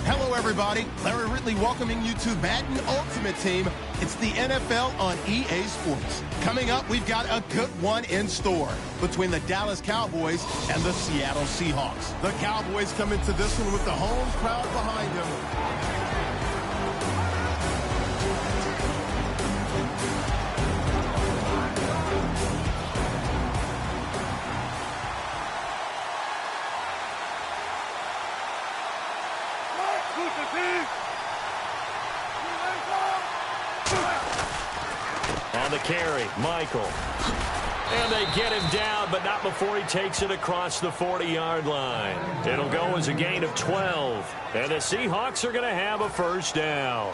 Hello, everybody. Larry Ridley welcoming you to Madden Ultimate Team. It's the NFL on EA Sports. Coming up, we've got a good one in store between the Dallas Cowboys and the Seattle Seahawks. The Cowboys come into this one with the home crowd behind them. On the carry, Michael. And they get him down, but not before he takes it across the 40-yard line. It'll go as a gain of 12. And the Seahawks are going to have a first down.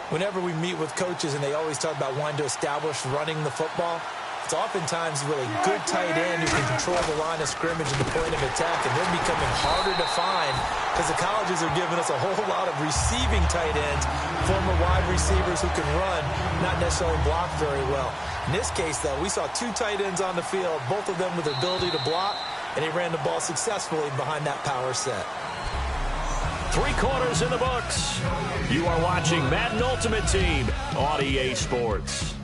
Whenever we meet with coaches and they always talk about wanting to establish running the football, it's oftentimes really good tight end who can control the line of scrimmage and the point of attack, and they're becoming harder to find because the colleges are giving us a whole lot of receiving tight ends, former wide receivers who can run, not necessarily block very well. In this case, though, we saw two tight ends on the field, both of them with the ability to block, and he ran the ball successfully behind that power set. 3 quarters in the books. You are watching Madden Ultimate Team on EA Sports.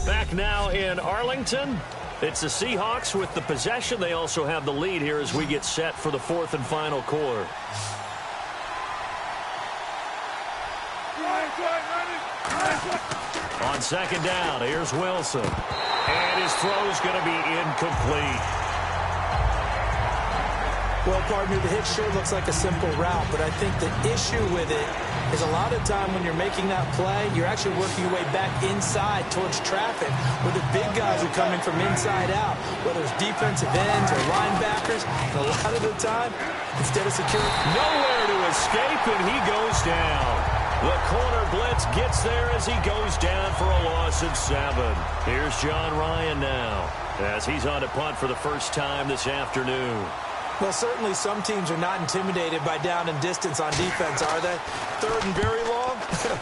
Back now in Arlington. It's the Seahawks with the possession. They also have the lead here as we get set for the 4th and final quarter. On second down, here's Wilson. And his throw is going to be incomplete. Well, partner, the hit sure looks like a simple route, but I think the issue with it is a lot of time when you're making that play, you're actually working your way back inside towards traffic, where the big guys are coming from inside out, whether it's defensive ends or linebackers. And a lot of the time, instead of securing, nowhere to escape, and he goes down. The corner blitz gets there as he goes down for a loss of 7. Here's John Ryan now as he's on to punt for the first time this afternoon. Well, certainly some teams are not intimidated by down and distance on defense, are they? 3rd and very long?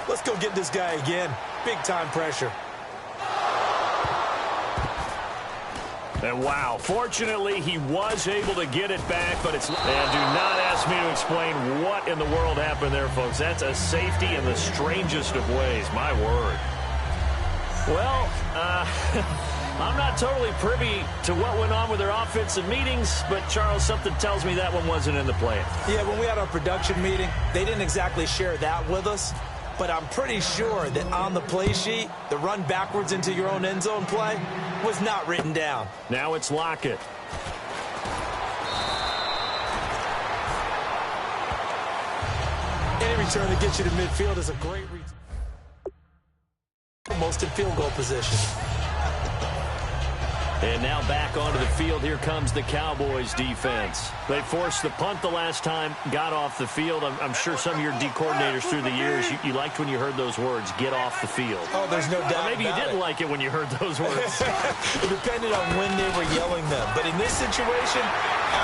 Let's go get this guy again. Big-time pressure. And wow, fortunately, he was able to get it back, but it's... And do not ask me to explain what in the world happened there, folks. That's a safety in the strangest of ways, my word. Well, I'm not totally privy to what went on with their offensive meetings, but, Charles, something tells me that one wasn't in the plan. Yeah, when we had our production meeting, they didn't exactly share that with us, but I'm pretty sure that on the play sheet, the run backwards into your own end zone play was not written down. Now it's Lockett. Any return that gets you to midfield is a great return. Most in field goal position. And now back onto the field. Here comes the Cowboys defense. They forced the punt the last time, got off the field. I'm sure some of your D coordinators through the years, you liked when you heard those words, get off the field. Oh, there's no doubt. Or maybe you didn't like it when you heard those words. It depended on when they were yelling them. But in this situation,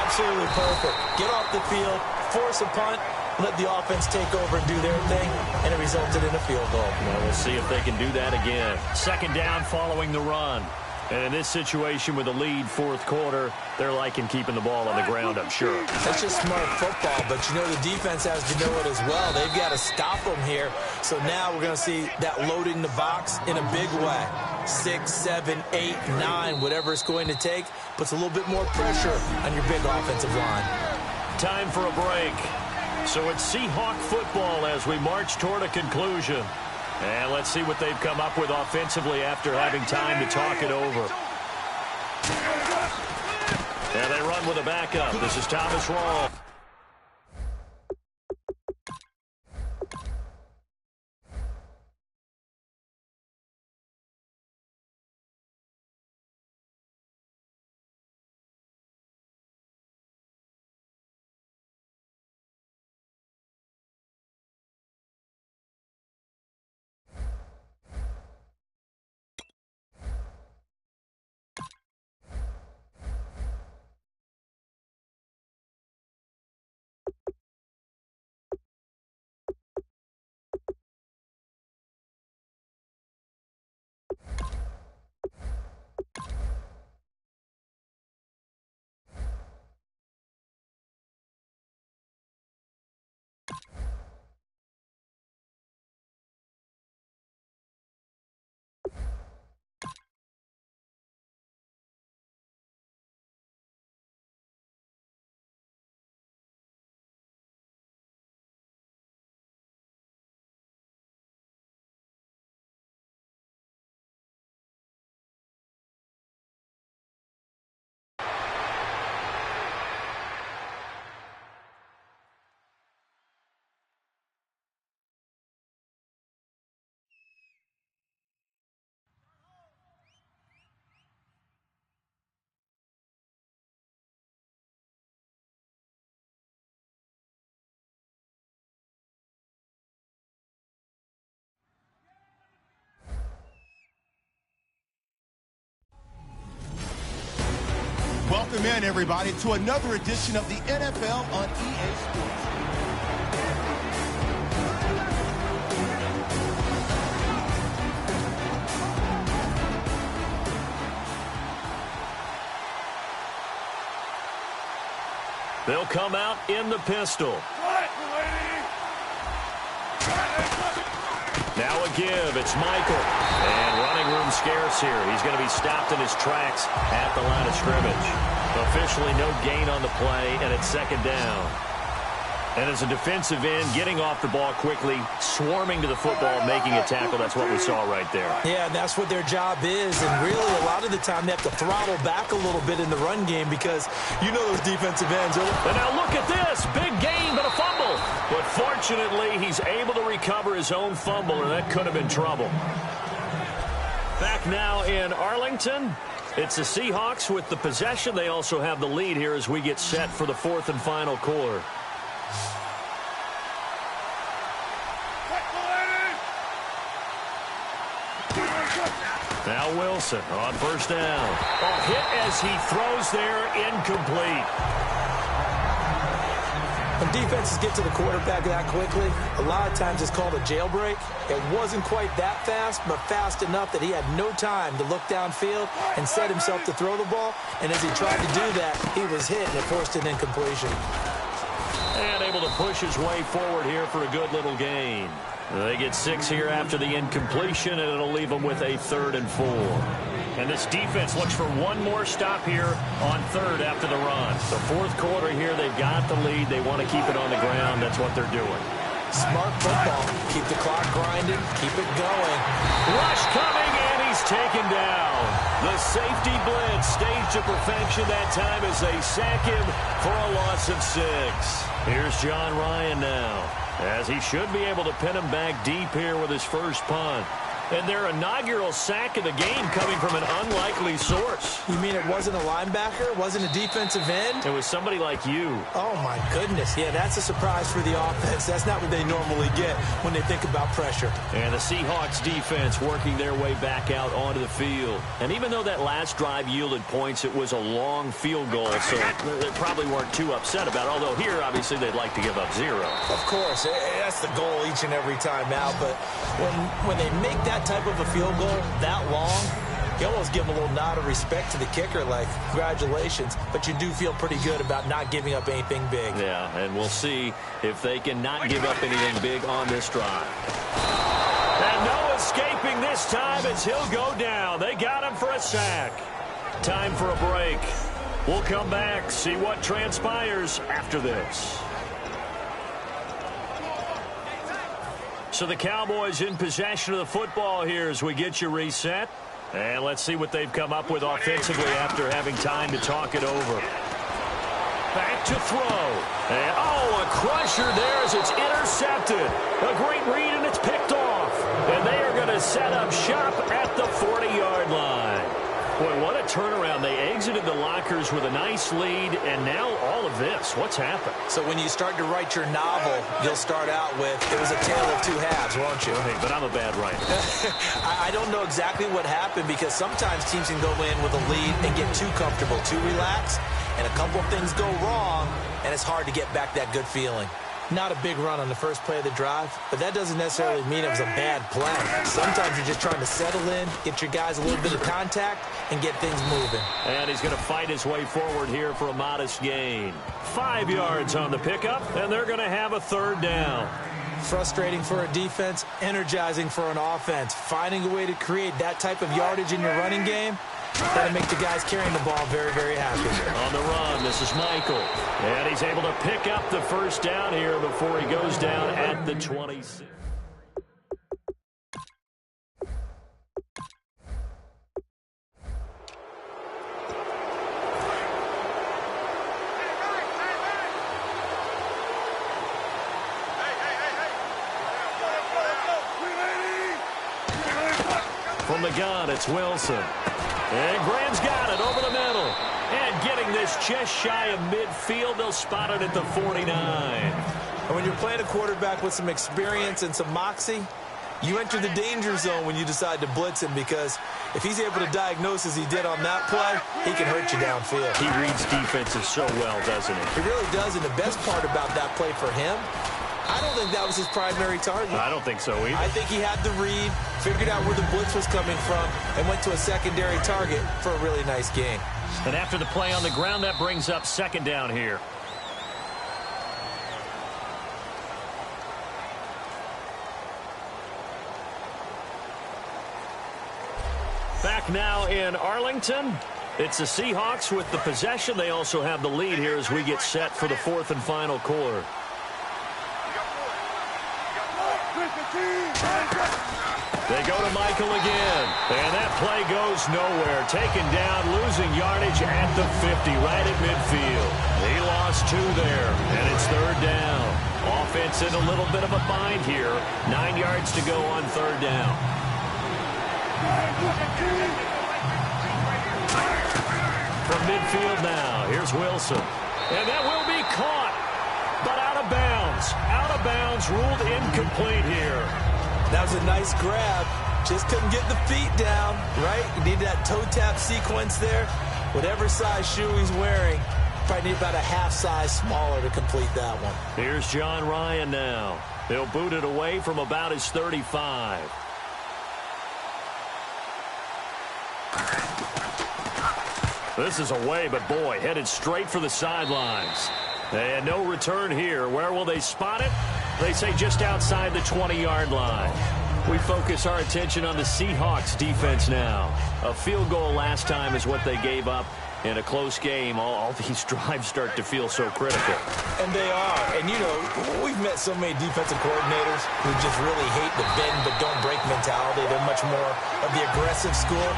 absolutely perfect. Get off the field, force a punt, let the offense take over and do their thing, and it resulted in a field goal. Well, we'll see if they can do that again. Second down following the run. And in this situation with a lead 4th quarter, they're liking keeping the ball on the ground, I'm sure. That's just smart football, but you know the defense has to know it as well. They've got to stop them here. So now we're going to see that loading the box in a big way. 6, 7, 8, 9, whatever it's going to take, puts a little bit more pressure on your big offensive line. Time for a break. So it's Seahawk football as we march toward a conclusion. And let's see what they've come up with offensively after having time to talk it over. And they run with a backup. This is Thomas Rawls. Welcome in, everybody, to another edition of the NFL on EA Sports. They'll come out in the pistol. Now a give. It's Michael. And running room scarce here. He's going to be stopped in his tracks at the line of scrimmage. Officially no gain on the play, and it's second down. And as a defensive end, getting off the ball quickly, swarming to the football, making a tackle. That's what we saw right there. Yeah, and that's what their job is. And really, a lot of the time, they have to throttle back a little bit in the run game because you know those defensive ends. And now look at this. Big gain, but a fumble. But fortunately, he's able to recover his own fumble, and that could have been trouble. Back now in Arlington. It's the Seahawks with the possession. They also have the lead here as we get set for the fourth and final quarter. Now Wilson on first down. A hit as he throws there, incomplete. When defenses get to the quarterback that quickly, a lot of times it's called a jailbreak. It wasn't quite that fast, but fast enough that he had no time to look downfield and set himself to throw the ball. And as he tried to do that, he was hit and it forced an incompletion. And able to push his way forward here for a good little gain. They get 6 here after the incompletion, and it'll leave them with a 3rd and 4. And this defense looks for one more stop here on third after the run. The fourth quarter here, they've got the lead. They want to keep it on the ground. That's what they're doing. Smart football. Keep the clock grinding. Keep it going. Rush coming, and he's taken down. The safety blitz staged to perfection that time as they sack him for a loss of 6. Here's John Ryan now, as he should be able to pin him back deep here with his first punt. And their inaugural sack of the game coming from an unlikely source. You mean it wasn't a linebacker? It wasn't a defensive end? It was somebody like you. Oh, my goodness. Yeah, that's a surprise for the offense. That's not what they normally get when they think about pressure. And the Seahawks defense working their way back out onto the field. And even though that last drive yielded points, it was a long field goal, so they probably weren't too upset about it. Although here, obviously, they'd like to give up 0. Of course. That's the goal each and every time out. But when they make that type of a field goal that long, you almost give them a little nod of respect to the kicker, like, congratulations. But you do feel pretty good about not giving up anything big. Yeah, and we'll see if they can not give up anything big on this drive. And no escaping this time as he'll go down. They got him for a sack. Time for a break. We'll come back, see what transpires after this. So the Cowboys in possession of the football here as we get you reset. And let's see what they've come up with offensively after having time to talk it over. Back to throw. And, oh, a crusher there as it's intercepted. A great read, and it's picked off. And they are going to set up shop at the 40-yard line. Boy, what a turnaround. They exited the lockers with a nice lead, and now all of this. What's happened? So when you start to write your novel, you'll start out with, it was a tale of two halves, won't you? Hey, but I'm a bad writer. I don't know exactly what happened because sometimes teams can go in with a lead and get too comfortable, too relaxed, and a couple of things go wrong, and it's hard to get back that good feeling. Not a big run on the first play of the drive, but that doesn't necessarily mean it was a bad play. Sometimes you're just trying to settle in, get your guys a little bit of contact, and get things moving. And he's going to fight his way forward here for a modest gain. 5 yards on the pickup, and they're going to have a third down. Frustrating for a defense, energizing for an offense. Finding a way to create that type of yardage in your running game, got to make the guys carrying the ball very, very happy. On the run, this is Michael. And he's able to pick up the first down here before he goes down at the 26. From the gun, it's Wilson. And Graham's got it over the middle. And getting this just shy of midfield, they'll spot it at the 49. And when you're playing a quarterback with some experience and some moxie, you enter the danger zone when you decide to blitz him, because if he's able to diagnose as he did on that play, he can hurt you downfield. He reads defenses so well, doesn't he? He really does, and the best part about that play for him, I don't think that was his primary target. I don't think so either. I think he had the read, figured out where the blitz was coming from, and went to a secondary target for a really nice gain. And after the play on the ground, that brings up second down here. Back now in Arlington. It's the Seahawks with the possession. They also have the lead here as we get set for the fourth and final quarter. They go to Michael again. And that play goes nowhere. Taken down, losing yardage at the 50, right at midfield. He lost 2 there, and it's third down. Offense in a little bit of a bind here. 9 yards to go on third down. From midfield now, here's Wilson. And that will be caught, but out of bounds. Out of bounds, ruled incomplete here. That was a nice grab. Just couldn't get the feet down, right? You need that toe tap sequence there. Whatever size shoe he's wearing, probably need about a half size smaller to complete that one. Here's John Ryan now. He'll boot it away from about his 35. This is away, but boy, headed straight for the sidelines. And no return here. Where will they spot it? They say just outside the 20-yard line. We focus our attention on the Seahawks defense now. A field goal last time is what they gave up in a close game. All these drives start to feel so critical. And they are. And, you know, we've met so many defensive coordinators who just really hate the bend but don't break mentality. They're much more of the aggressive school.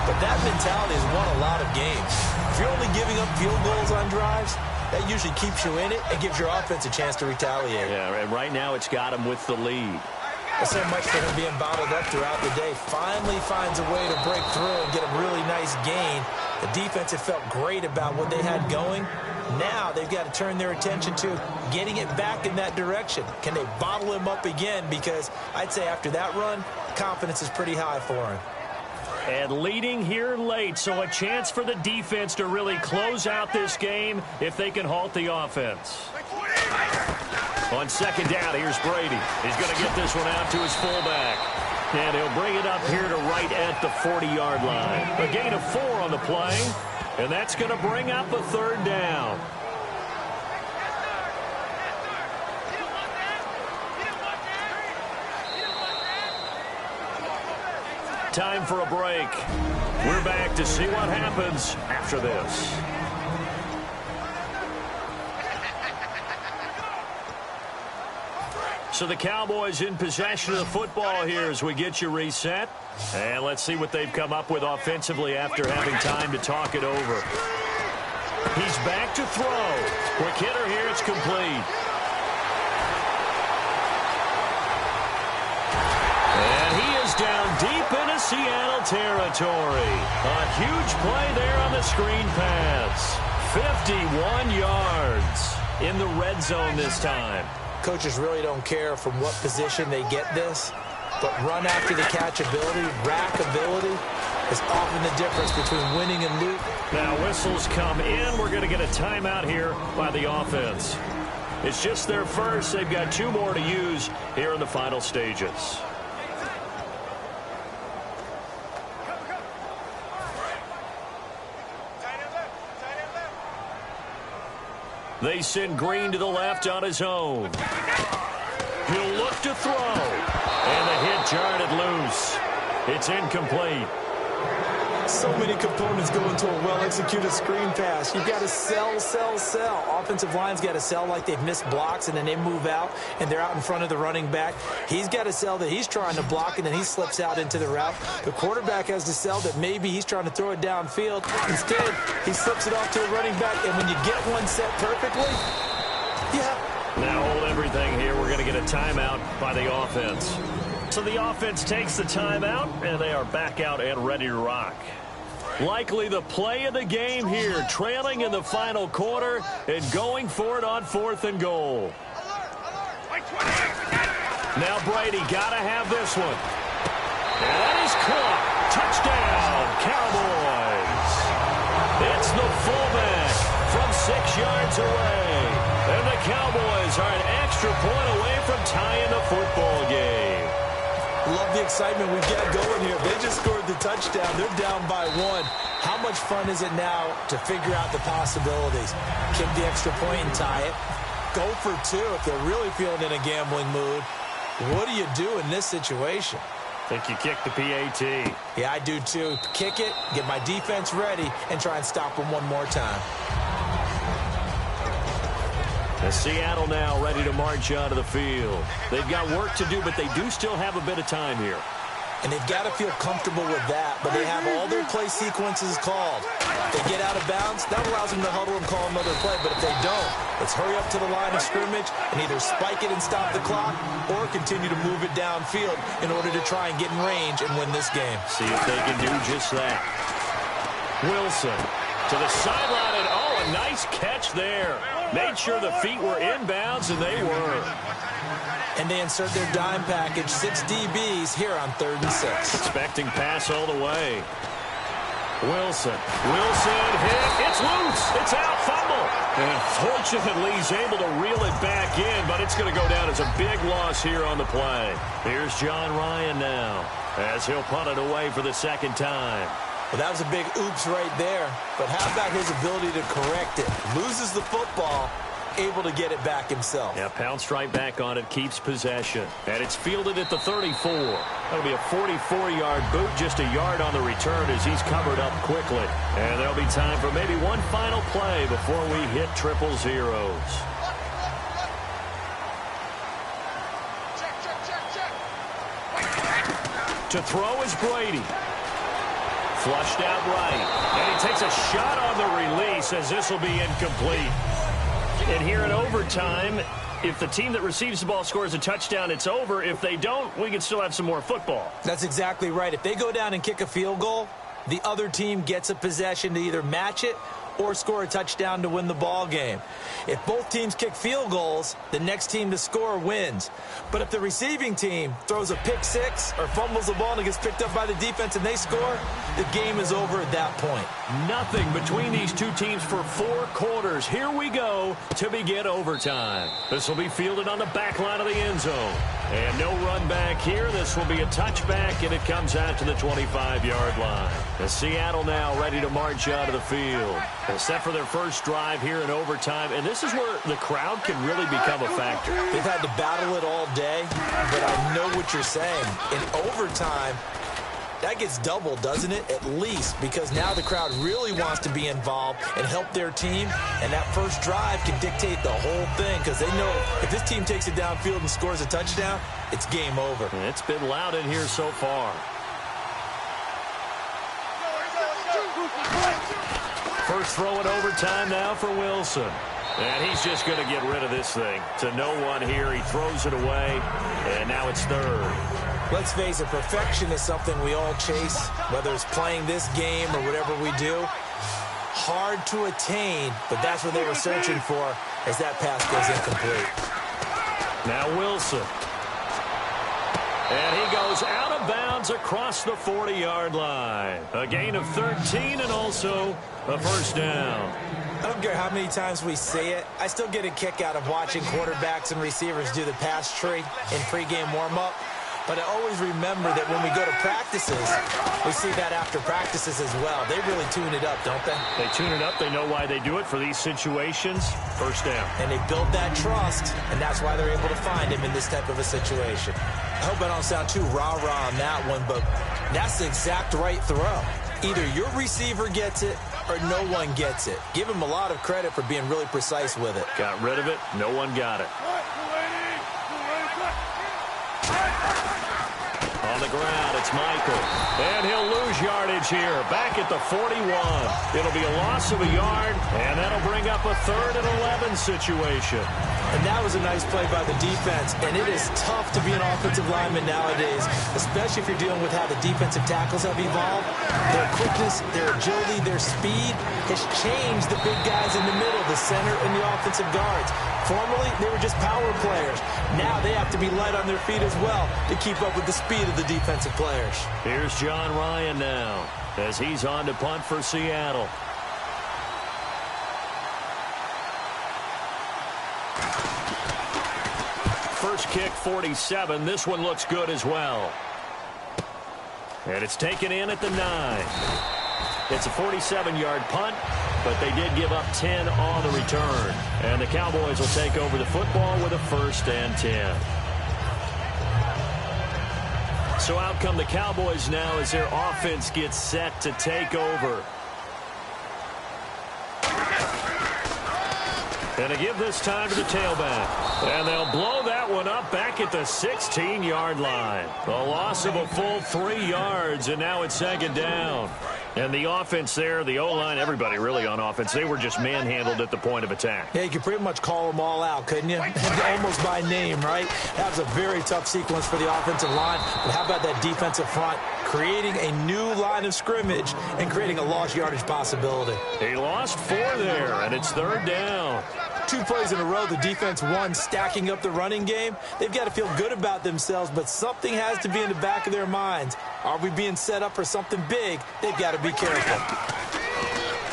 But that mentality has won a lot of games. If you're only giving up field goals on drives, that usually keeps you in it and gives your offense a chance to retaliate. Yeah, and right now it's got him with the lead. So much for him being bottled up throughout the day. Finally finds a way to break through and get a really nice gain. The defense had felt great about what they had going. Now they've got to turn their attention to getting it back in that direction. Can they bottle him up again? Because I'd say after that run, confidence is pretty high for him. And leading here late, so a chance for the defense to really close out this game if they can halt the offense. On second down, here's Brady. He's going to get this one out to his fullback. And he'll bring it up here to right at the 40-yard line. A gain of 4 on the play, and that's going to bring up a third down. Time for a break. We're back to see what happens after this. So the Cowboys in possession of the football here as we get you reset. And let's see what they've come up with offensively after having time to talk it over. He's back to throw. Quick hitter here. It's complete. And he is down deep into Seattle territory. A huge play there on the screen pass. 51 yards in the red zone this time. Coaches really don't care from what position they get this, but run after the catch ability, rack ability, is often the difference between winning and losing. Now whistles come in. We're going to get a timeout here by the offense. It's just their first. They've got 2 more to use here in the final stages. They send Green to the left on his own. He'll look to throw. And the hit jarred it loose. It's incomplete. So many components go into a well-executed screen pass. You've got to sell, sell, sell. Offensive line's got to sell like they've missed blocks, and then they move out, and they're out in front of the running back. He's got to sell that he's trying to block, and then he slips out into the route. The quarterback has to sell that maybe he's trying to throw it downfield. Instead, he slips it off to a running back, and when you get one set perfectly, yeah. Now hold everything here. We're going to get a timeout by the offense. So the offense takes the timeout, and they are back out and ready to rock. Likely the play of the game here, trailing in the final quarter and going for it on 4th and goal. Now Brady got to have this one. And that is caught. Touchdown, Cowboys. It's the fullback from 6 yards away. And the Cowboys are an extra point away from tying the football game. Love the excitement we've got going here. They just scored the touchdown. They're down by 1. How much fun is it now to figure out the possibilities? Kick the extra point and tie it. Go for 2 if they're really feeling in a gambling mood. What do you do in this situation? Think you kick the PAT. Yeah, I do too. Kick it, get my defense ready, and try and stop them one more time. As Seattle now ready to march out of the field. They've got work to do, but they do still have a bit of time here. And they've got to feel comfortable with that, but they have all their play sequences called. If they get out of bounds, that allows them to huddle and call another play. But if they don't, let's hurry up to the line of scrimmage and either spike it and stop the clock or continue to move it downfield in order to try and get in range and win this game. See if they can do just that. Wilson to the sideline, and oh, a nice catch there. Made sure the feet were inbounds, and they were. And they insert their dime package, 6 DBs here on 3rd and 6. Expecting pass all the way. Wilson hit. It's loose. It's out. Fumble. And fortunately, he's able to reel it back in, but it's going to go down as a big loss here on the play. Here's John Ryan now as he'll punt it away for the 2nd time. Well, that was a big oops right there. But how about his ability to correct it? Loses the football, able to get it back himself. Yeah, pounced right back on it, keeps possession. And it's fielded at the 34. That'll be a 44-yard boot, just a yard on the return as he's covered up quickly. And there'll be time for maybe one final play before we hit 000. To throw is Brady. Flushed out right. And he takes a shot on the release as this will be incomplete. And here in overtime, if the team that receives the ball scores a touchdown, it's over. If they don't, we can still have some more football. That's exactly right. If they go down and kick a field goal, the other team gets a possession to either match it or score a touchdown to win the ball game. If both teams kick field goals, the next team to score wins. But if the receiving team throws a pick six or fumbles the ball and it gets picked up by the defense and they score, the game is over at that point. Nothing between these two teams for 4 quarters. Here we go to begin overtime. This will be fielded on the back line of the end zone. And no run back here. This will be a touchback, and it comes out to the 25-yard line. The Seattle now ready to march out of the field. They're set for their first drive here in overtime, and this is where the crowd can really become a factor. They've had to battle it all day, but I know what you're saying. In overtime, that gets doubled, doesn't it? At least, because now the crowd really wants to be involved and help their team, and that first drive can dictate the whole thing because they know if this team takes it downfield and scores a touchdown, it's game over. And it's been loud in here so far. first throw in overtime now for Wilson. And he's just going to get rid of this thing. To no one here. He throws it away, and now it's third. Let's face it, perfection is something we all chase, whether it's playing this game or whatever we do. Hard to attain, but that's what they were searching for as that pass goes incomplete. Now Wilson. And he goes out of bounds across the 40-yard line. A gain of 13 and also a first down. I don't care how many times we say it. I still get a kick out of watching quarterbacks and receivers do the pass tree in pregame warm-up. But I always remember that when we go to practices, we see that after practices as well. They really tune it up, don't they? They tune it up. They know why they do it for these situations. First down. And they build that trust, and that's why they're able to find him in this type of a situation. I hope I don't sound too rah-rah on that one, but that's the exact right throw. Either your receiver gets it or no one gets it. Give him a lot of credit for being really precise with it. Got rid of it. No one got it. On the ground, it's Michael. And he'll lose yardage here. Back at the 41. It'll be a loss of a yard, and that'll bring up a 3rd and 11 situation. And that was a nice play by the defense. And it is tough to be an offensive lineman nowadays, especially if you're dealing with how the defensive tackles have evolved. Their quickness, their agility, their speed has changed the big guys in the middle, the center, and the offensive guards. Formerly, they were just power players. Now they have to be light on their feet as well to keep up with the speed of the defensive players. Here's John Ryan now as he's on to punt for Seattle. First kick, 47. This one looks good as well. And it's taken in at the 9. It's a 47-yard punt, but they did give up 10 on the return. And the Cowboys will take over the football with a 1st and 10. So out come the Cowboys now as their offense gets set to take over. And to give this time to the tailback. And they'll blow that one up back at the 16-yard line. A loss of a full 3 yards, and now it's 2nd down. And the offense there, the O-line, everybody really on offense, they were just manhandled at the point of attack. Yeah, you could pretty much call them all out, couldn't you? Almost by name, right? That was a very tough sequence for the offensive line. But how about that defensive front? Creating a new line of scrimmage and creating a lost yardage possibility. He lost 4 there, and it's 3rd down. 2 plays in a row, the defense won, stacking up the running game. They've got to feel good about themselves, but something has to be in the back of their minds. Are we being set up for something big? They've got to be careful.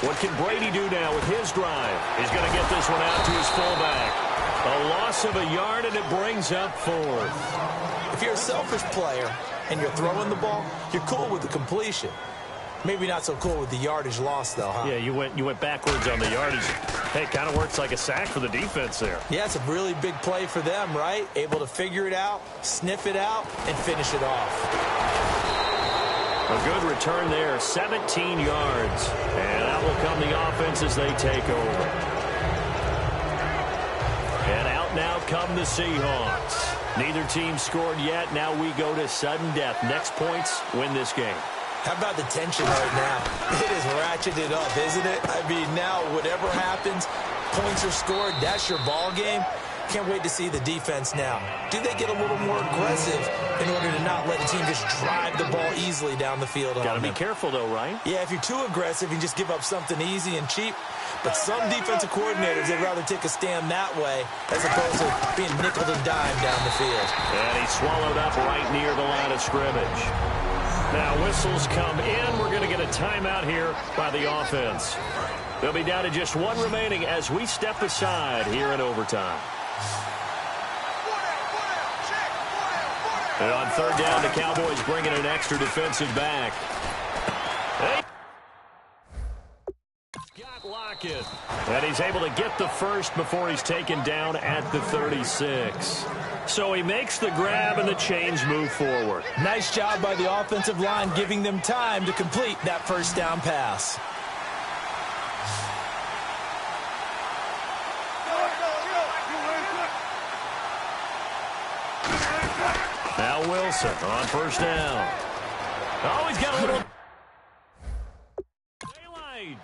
What can Brady do now with his drive? He's going to get this one out to his fullback. A loss of a yard, and it brings up 4th. If you're a selfish player and you're throwing the ball, you're cool with the completion. Maybe not so cool with the yardage loss, though, huh? Yeah, you went backwards on the yardage. Hey, it kind of works like a sack for the defense there. Yeah, it's a really big play for them, right? Able to figure it out, sniff it out, and finish it off. A good return there, 17 yards. And out will come the offense as they take over. And out now come the Seahawks. Neither team scored yet. Now we go to sudden death. Next points win this game. How about the tension right now? It is ratcheted up, isn't it? I mean, now whatever happens, points are scored, that's your ball game. Can't wait to see the defense now. Do they get a little more aggressive in order to not let the team just drive the ball easily down the field? Got to be careful, though, right? Yeah, if you're too aggressive, you just give up something easy and cheap. But some defensive coordinators, they'd rather take a stand that way as opposed to being nickel and dime down the field. And he's swallowed up right near the line of scrimmage. Now whistles come in. We're going to get a timeout here by the offense. They'll be down to just 1 remaining as we step aside here in overtime. And on 3rd down, the Cowboys bringing an extra defensive back. Hey. Scott Lockett. And he's able to get the first before he's taken down at the 36. So he makes the grab and the chains move forward. Nice job by the offensive line giving them time to complete that first down pass. Now Wilson on 1st down. Oh, he's got a little daylight.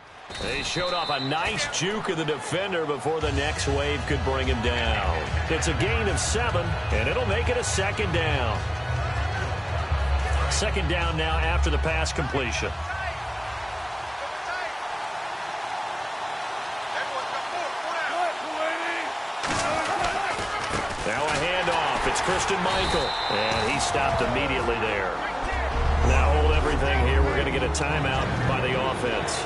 They showed off a nice juke of the defender before the next wave could bring him down. It's a gain of 7, and it'll make it a second down. Second down now after the pass completion. Now a handoff. It's Christine Michael. And he stopped immediately there. Now hold everything here. We're going to get a timeout by the offense.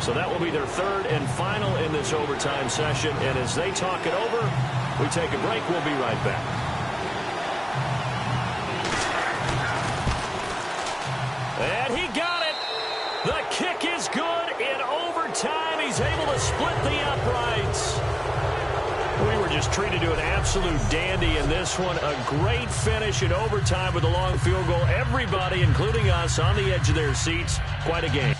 So that will be their third and final in this overtime session. And as they talk it over, we take a break. We'll be right back. And he got it. The kick is good in overtime. He's able to split the uprights. We were just treated to an absolute dandy in this one. A great finish in overtime with a long field goal. Everybody, including us, on the edge of their seats. Quite a game.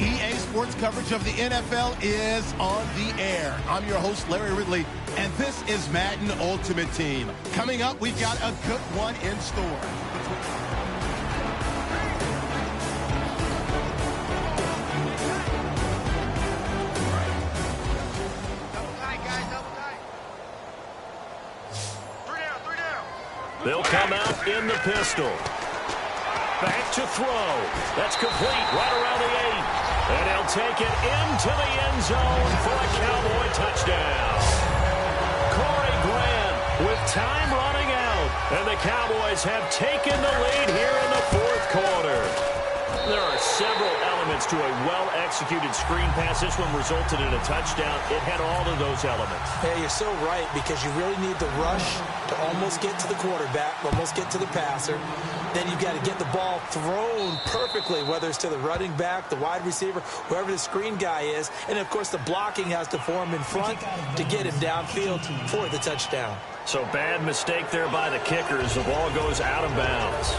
EA Sports coverage of the NFL is on the air. I'm your host, Larry Ridley, and this is Madden Ultimate Team. Coming up, we've got a good one in store. They'll come out in the pistol. Back to throw. That's complete right around the 8. And he'll take it into the end zone for a Cowboy touchdown. Corey Grant with time running out. And the Cowboys have taken the lead here in the fourth quarter. There are several elements to a well-executed screen pass. This one resulted in a touchdown. It had all of those elements. Yeah, you're so right, because you really need the rush to almost get to the quarterback, almost get to the passer. Then you've got to get the ball thrown perfectly, whether it's to the running back, the wide receiver, whoever the screen guy is. And, of course, the blocking has to form in front to get him downfield for the touchdown. So bad mistake there by the kickers. The ball goes out of bounds.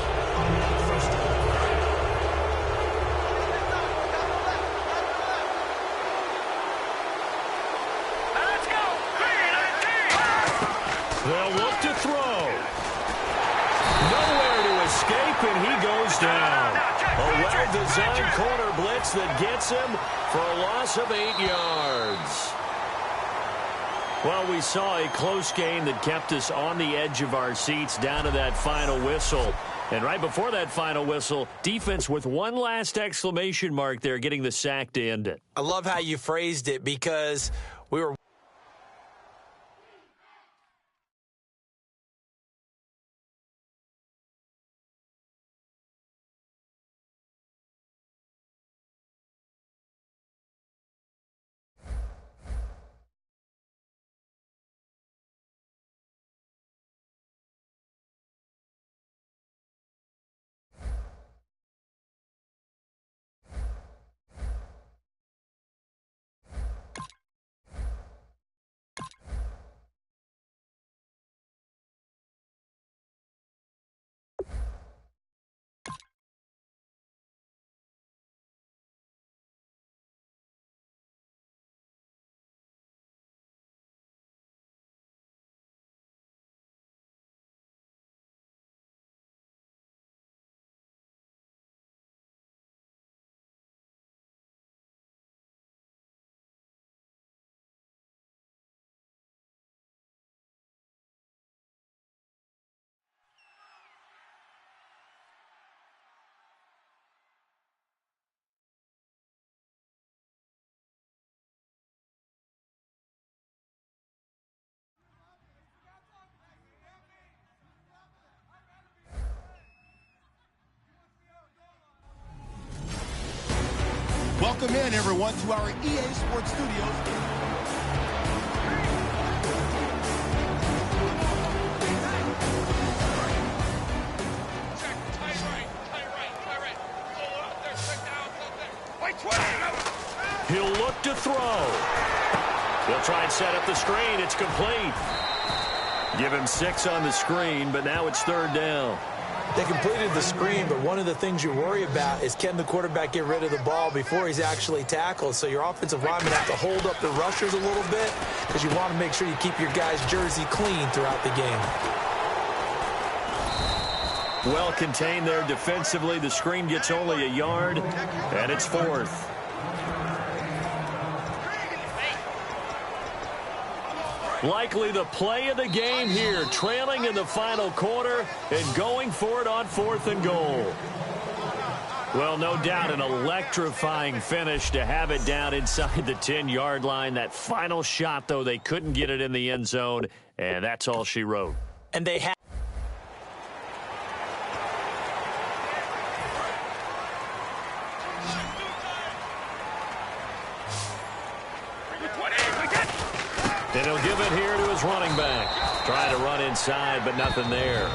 They'll look to throw. Nowhere to escape, and he goes down. A well-designed corner blitz that gets him for a loss of 8 yards. Well, we saw a close game that kept us on the edge of our seats down to that final whistle. And right before that final whistle, defense with one last exclamation mark there, getting the sack to end it. I love how you phrased it because we were Welcome in, everyone, to our EA Sports Studios. He'll look to throw. They'll try and set up the screen. It's complete. Give him 6 on the screen, but now it's 3rd down. They completed the screen, but one of the things you worry about is can the quarterback get rid of the ball before he's actually tackled. So your offensive linemen have to hold up the rushers a little bit because you want to make sure you keep your guy's jersey clean throughout the game. Well contained there defensively. The screen gets only a yard, and it's 4th. Likely the play of the game here, trailing in the final quarter and going for it on 4th and goal. Well, no doubt an electrifying finish to have it down inside the 10-yard line. That final shot, though, they couldn't get it in the end zone, and that's all she wrote. And they have and he'll give it here to his running back. Trying to run inside, but nothing there.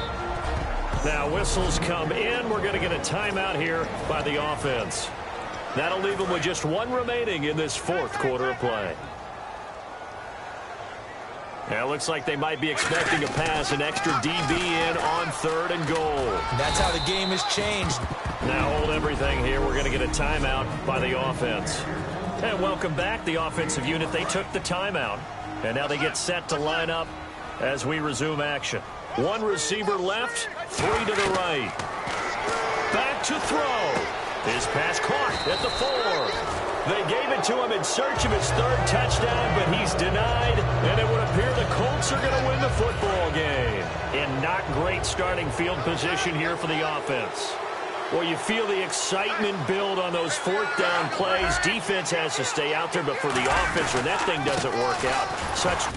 Now whistles come in. We're going to get a timeout here by the offense. That'll leave them with just 1 remaining in this 4th quarter of play. Now it looks like they might be expecting a pass, an extra DB in on 3rd and goal. That's how the game has changed. Now hold everything here. We're going to get a timeout by the offense. And welcome back, the offensive unit. They took the timeout. And now they get set to line up as we resume action. 1 receiver left, 3 to the right. Back to throw. His pass caught at the 4. They gave it to him in search of his 3rd touchdown, but he's denied, and it would appear the Colts are going to win the football game. In not great starting field position here for the offense. Well, you feel the excitement build on those 4th down plays. Defense has to stay out there, but for the offense, when that thing doesn't work out, such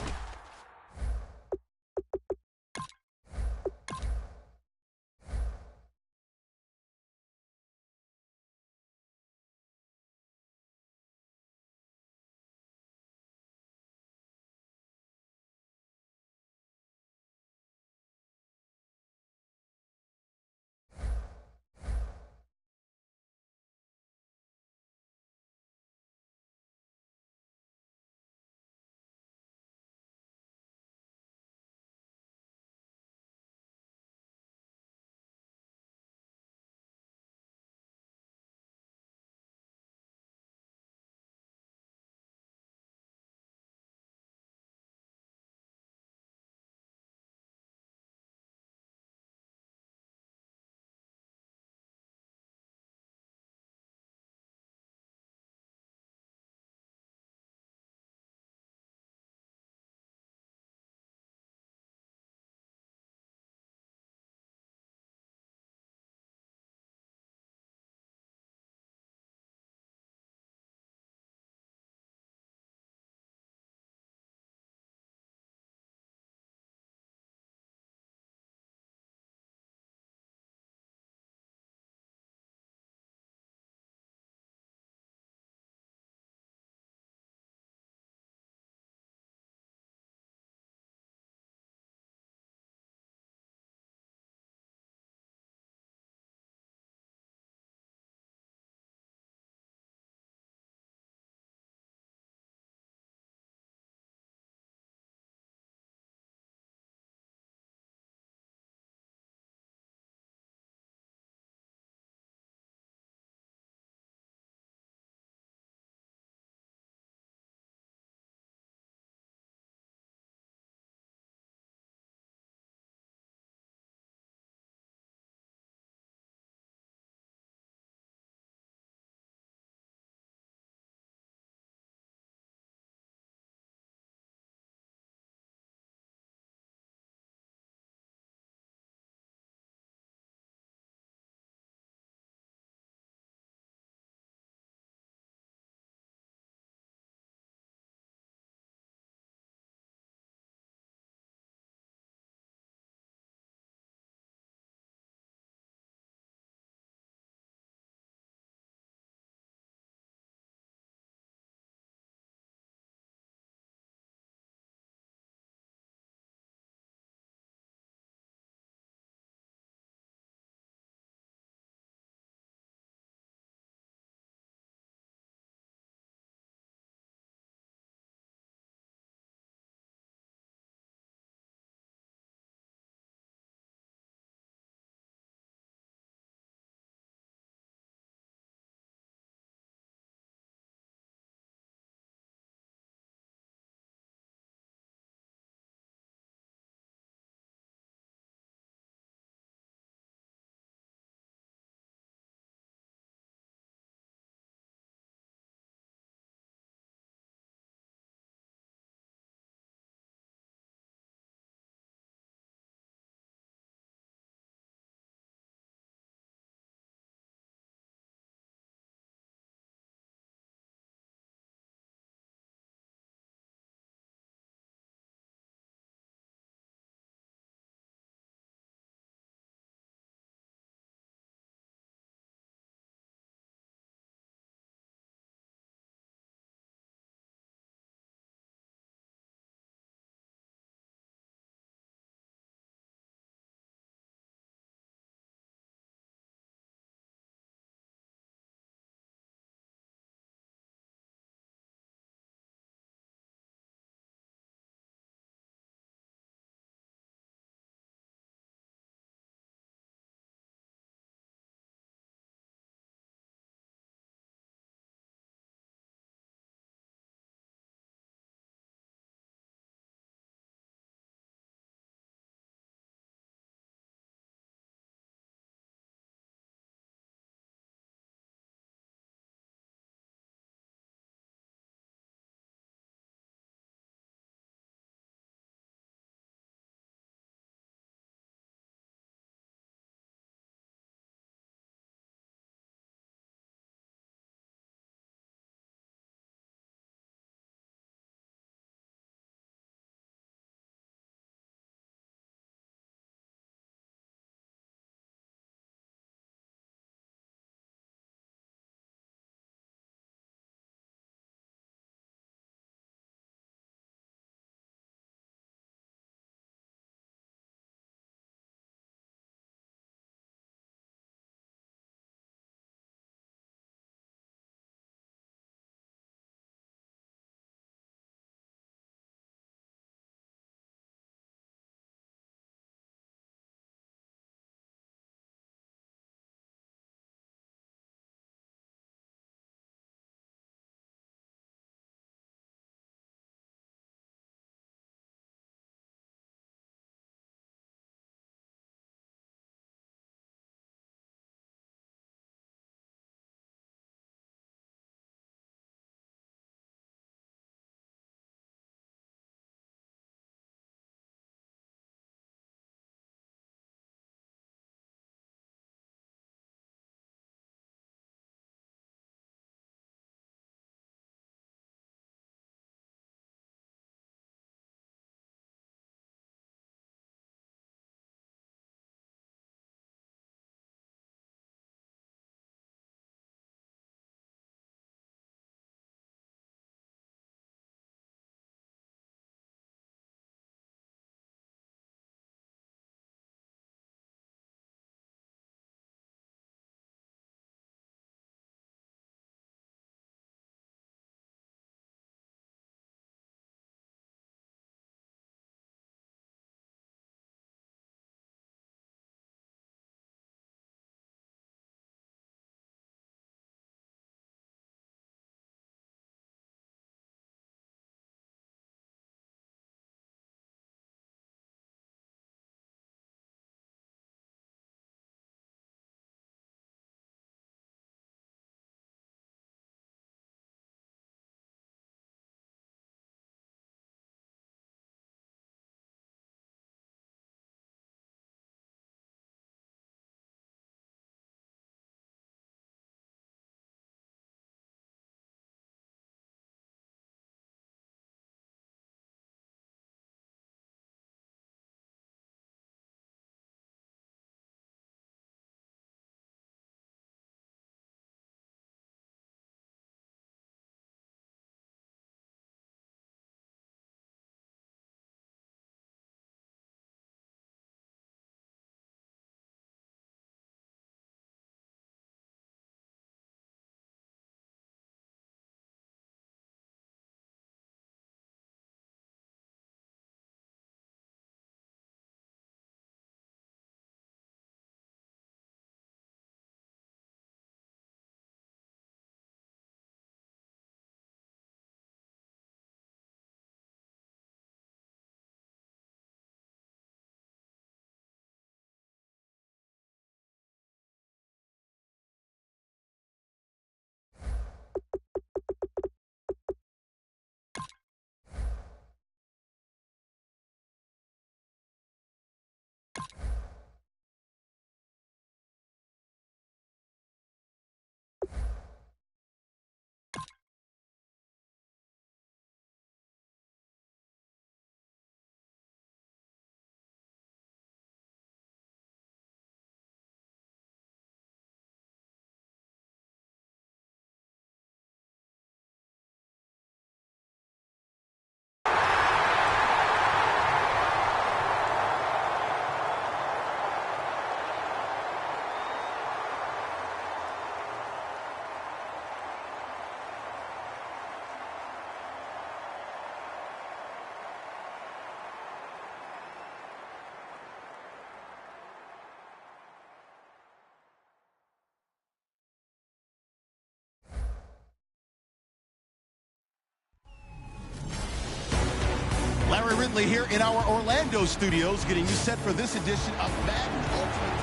Whitley here in our Orlando studios, getting you set for this edition of Madden Ultimate.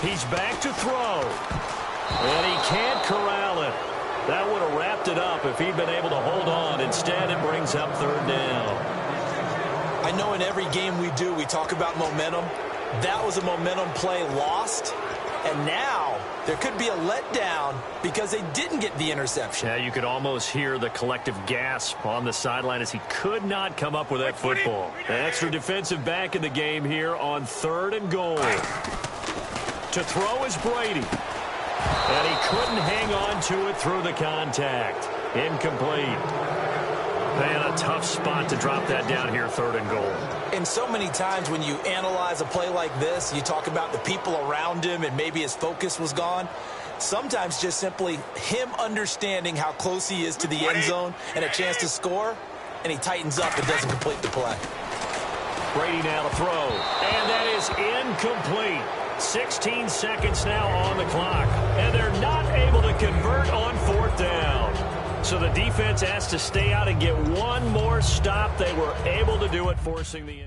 He's back to throw. And he can't corral it. That would have wrapped it up if he'd been able to hold on. Instead, it brings up third down. I know in every game we do, we talk about momentum. That was a momentum play lost. And now there could be a letdown because they didn't get the interception. Yeah, you could almost hear the collective gasp on the sideline as he could not come up with that football. An extra defensive back in the game here on 3rd and goal. To throw is Brady. And he couldn't hang on to it through the contact. Incomplete. Man, a tough spot to drop that down here, 3rd and goal. And so many times when you analyze a play like this, you talk about the people around him and maybe his focus was gone. Sometimes just simply him understanding how close he is to the end zone and a chance to score, and he tightens up and doesn't complete the play. Brady now to throw. And that is incomplete. 16 seconds now on the clock. And they're not able to convert on 4th down. So the defense has to stay out and get one more stop. They were able to do it, forcing the...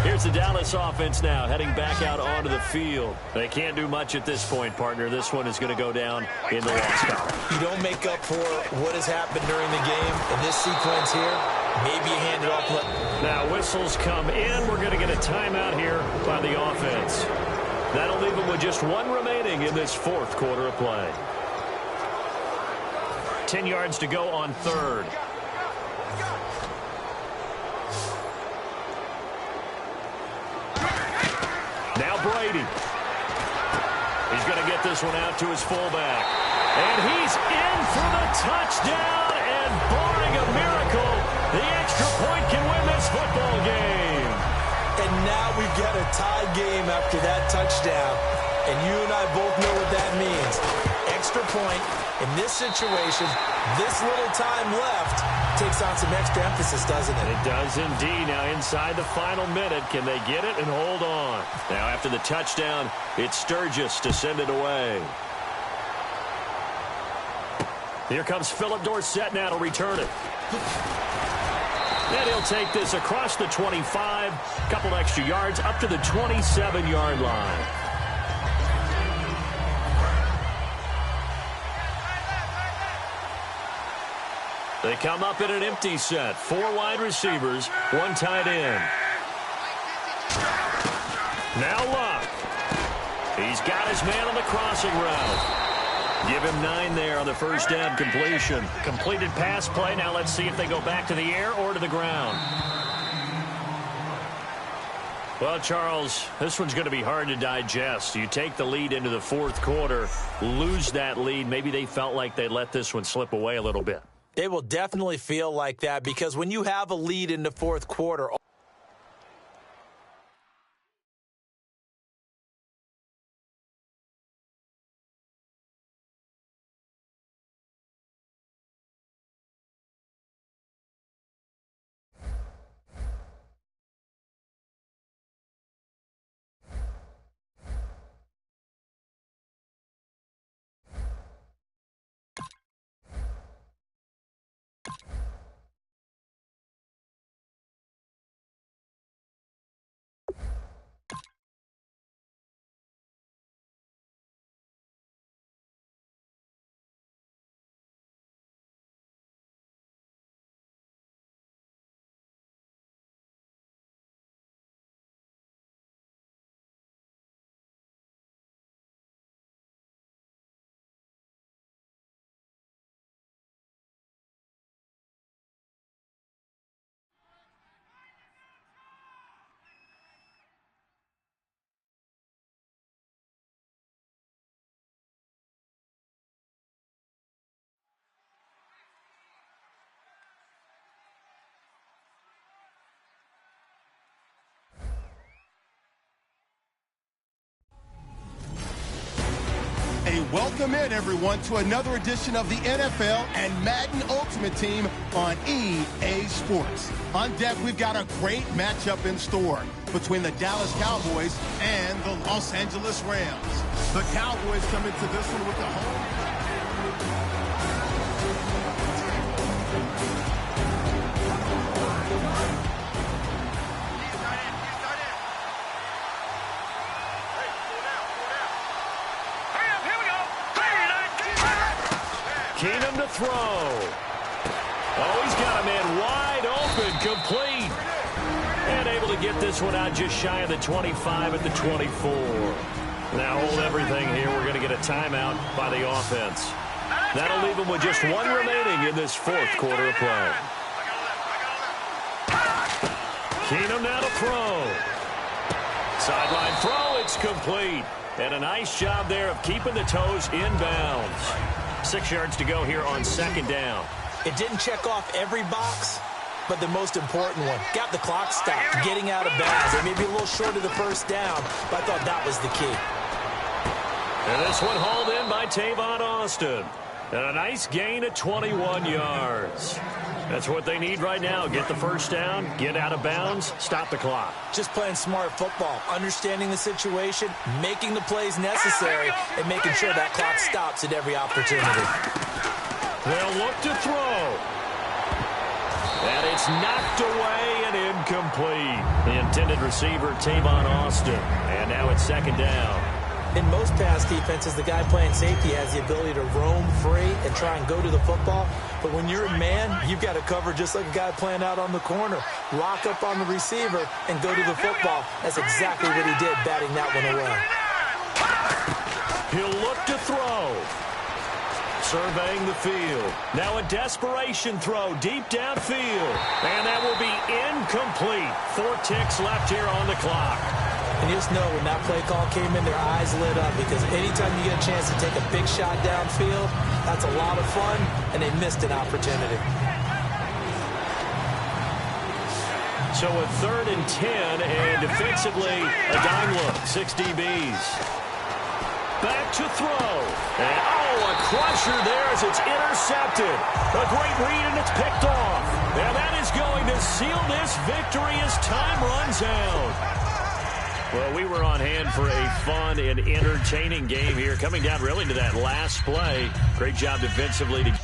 Here's the Dallas offense now, heading back out onto the field. They can't do much at this point, partner. This one is going to go down in the loss column. You don't make up for what has happened during the game in this sequence here. Maybe you hand it off. Now whistles come in. We're going to get a timeout here by the offense. That'll leave them with just one remaining in this 4th quarter of play. 10 yards to go on 3rd. Now Brady. He's going to get this one out to his fullback. And he's in for the touchdown. And barring a miracle, the extra point can win this football game. And now we've got a tie game after that touchdown. And you and I both know what that means. Extra point in this situation, this little time left, takes on some extra emphasis, doesn't it? It does indeed. Now inside the final minute, can they get it and hold on? Now after the touchdown, it's Sturgis to send it away. Here comes Philip Dorsett now to return it. And he'll take this across the 25, couple extra yards up to the 27-yard line. They come up in an empty set. 4 wide receivers, 1 tight end. Now Luck. He's got his man on the crossing route. Give him 9 there on the first down completion. Completed pass play. Now let's see if they go back to the air or to the ground. Well, Charles, this one's going to be hard to digest. You take the lead into the 4th quarter, lose that lead. Maybe they felt like they let this one slip away a little bit. They will definitely feel like that because when you have a lead in the 4th quarter, welcome in, everyone, to another edition of the NFL and Madden Ultimate Team on EA Sports. On deck, we've got a great matchup in store between the Dallas Cowboys and the Los Angeles Rams. The Cowboys come into this one with the home. Keenum to throw. Oh, he's got a man wide open, complete. And able to get this one out just shy of the 25 at the 24. Now hold everything here. We're going to get a timeout by the offense. That'll leave them with just one remaining in this fourth quarter of play. Keenum now to throw. Sideline throw, it's complete. And a nice job there of keeping the toes inbounds. 6 yards to go here on second down. It didn't check off every box, but the most important one. Got the clock stopped, getting out of bounds. They may be a little short of the first down, but I thought that was the key. And this one hauled in by Tavon Austin. And a nice gain of 21 yards. That's what they need right now. Get the first down, get out of bounds, stop the clock. Just playing smart football, understanding the situation, making the plays necessary, and making sure that clock stops at every opportunity. They'll look to throw. And it's knocked away and incomplete. The intended receiver, Tavon Austin. And now it's second down. In most pass defenses, the guy playing safety has the ability to roam free and try and go to the football. But when you're a man, you've got to cover just like a guy playing out on the corner. Lock up on the receiver and go to the football. That's exactly what he did, batting that one away. He'll look to throw. Surveying the field. Now a desperation throw deep downfield. And that will be incomplete. 4 ticks left here on the clock. And you just know when that play call came in, their eyes lit up, because anytime you get a chance to take a big shot downfield, that's a lot of fun, and they missed an opportunity. So a 3rd and 10, and defensively, a dime look, 6 DBs. Back to throw. And, a crusher there as it's intercepted. A great read, and it's picked off. And that is going to seal this victory as time runs out. Well, we were on hand for a fun and entertaining game here, coming down really to that last play. Great job defensively to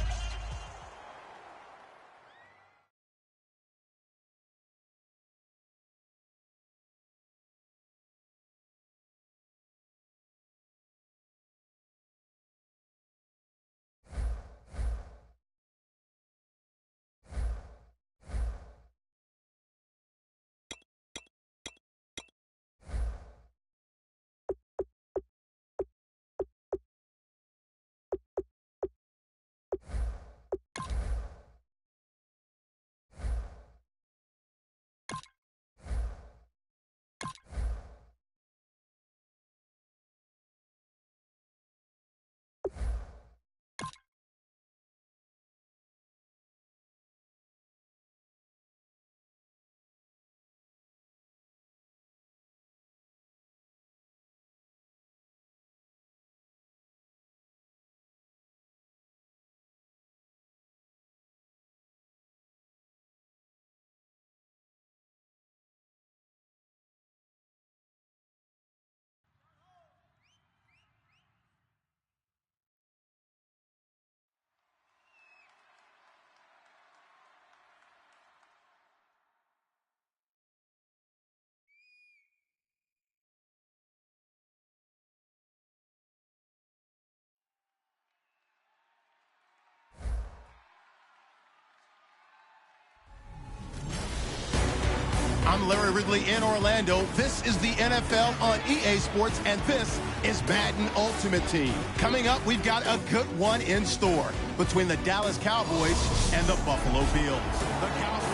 I'm Larry Ridley in Orlando. This is the NFL on EA Sports, and this is Madden Ultimate Team. Coming up, we've got a good one in store between the Dallas Cowboys and the Buffalo Bills. The Cowboys.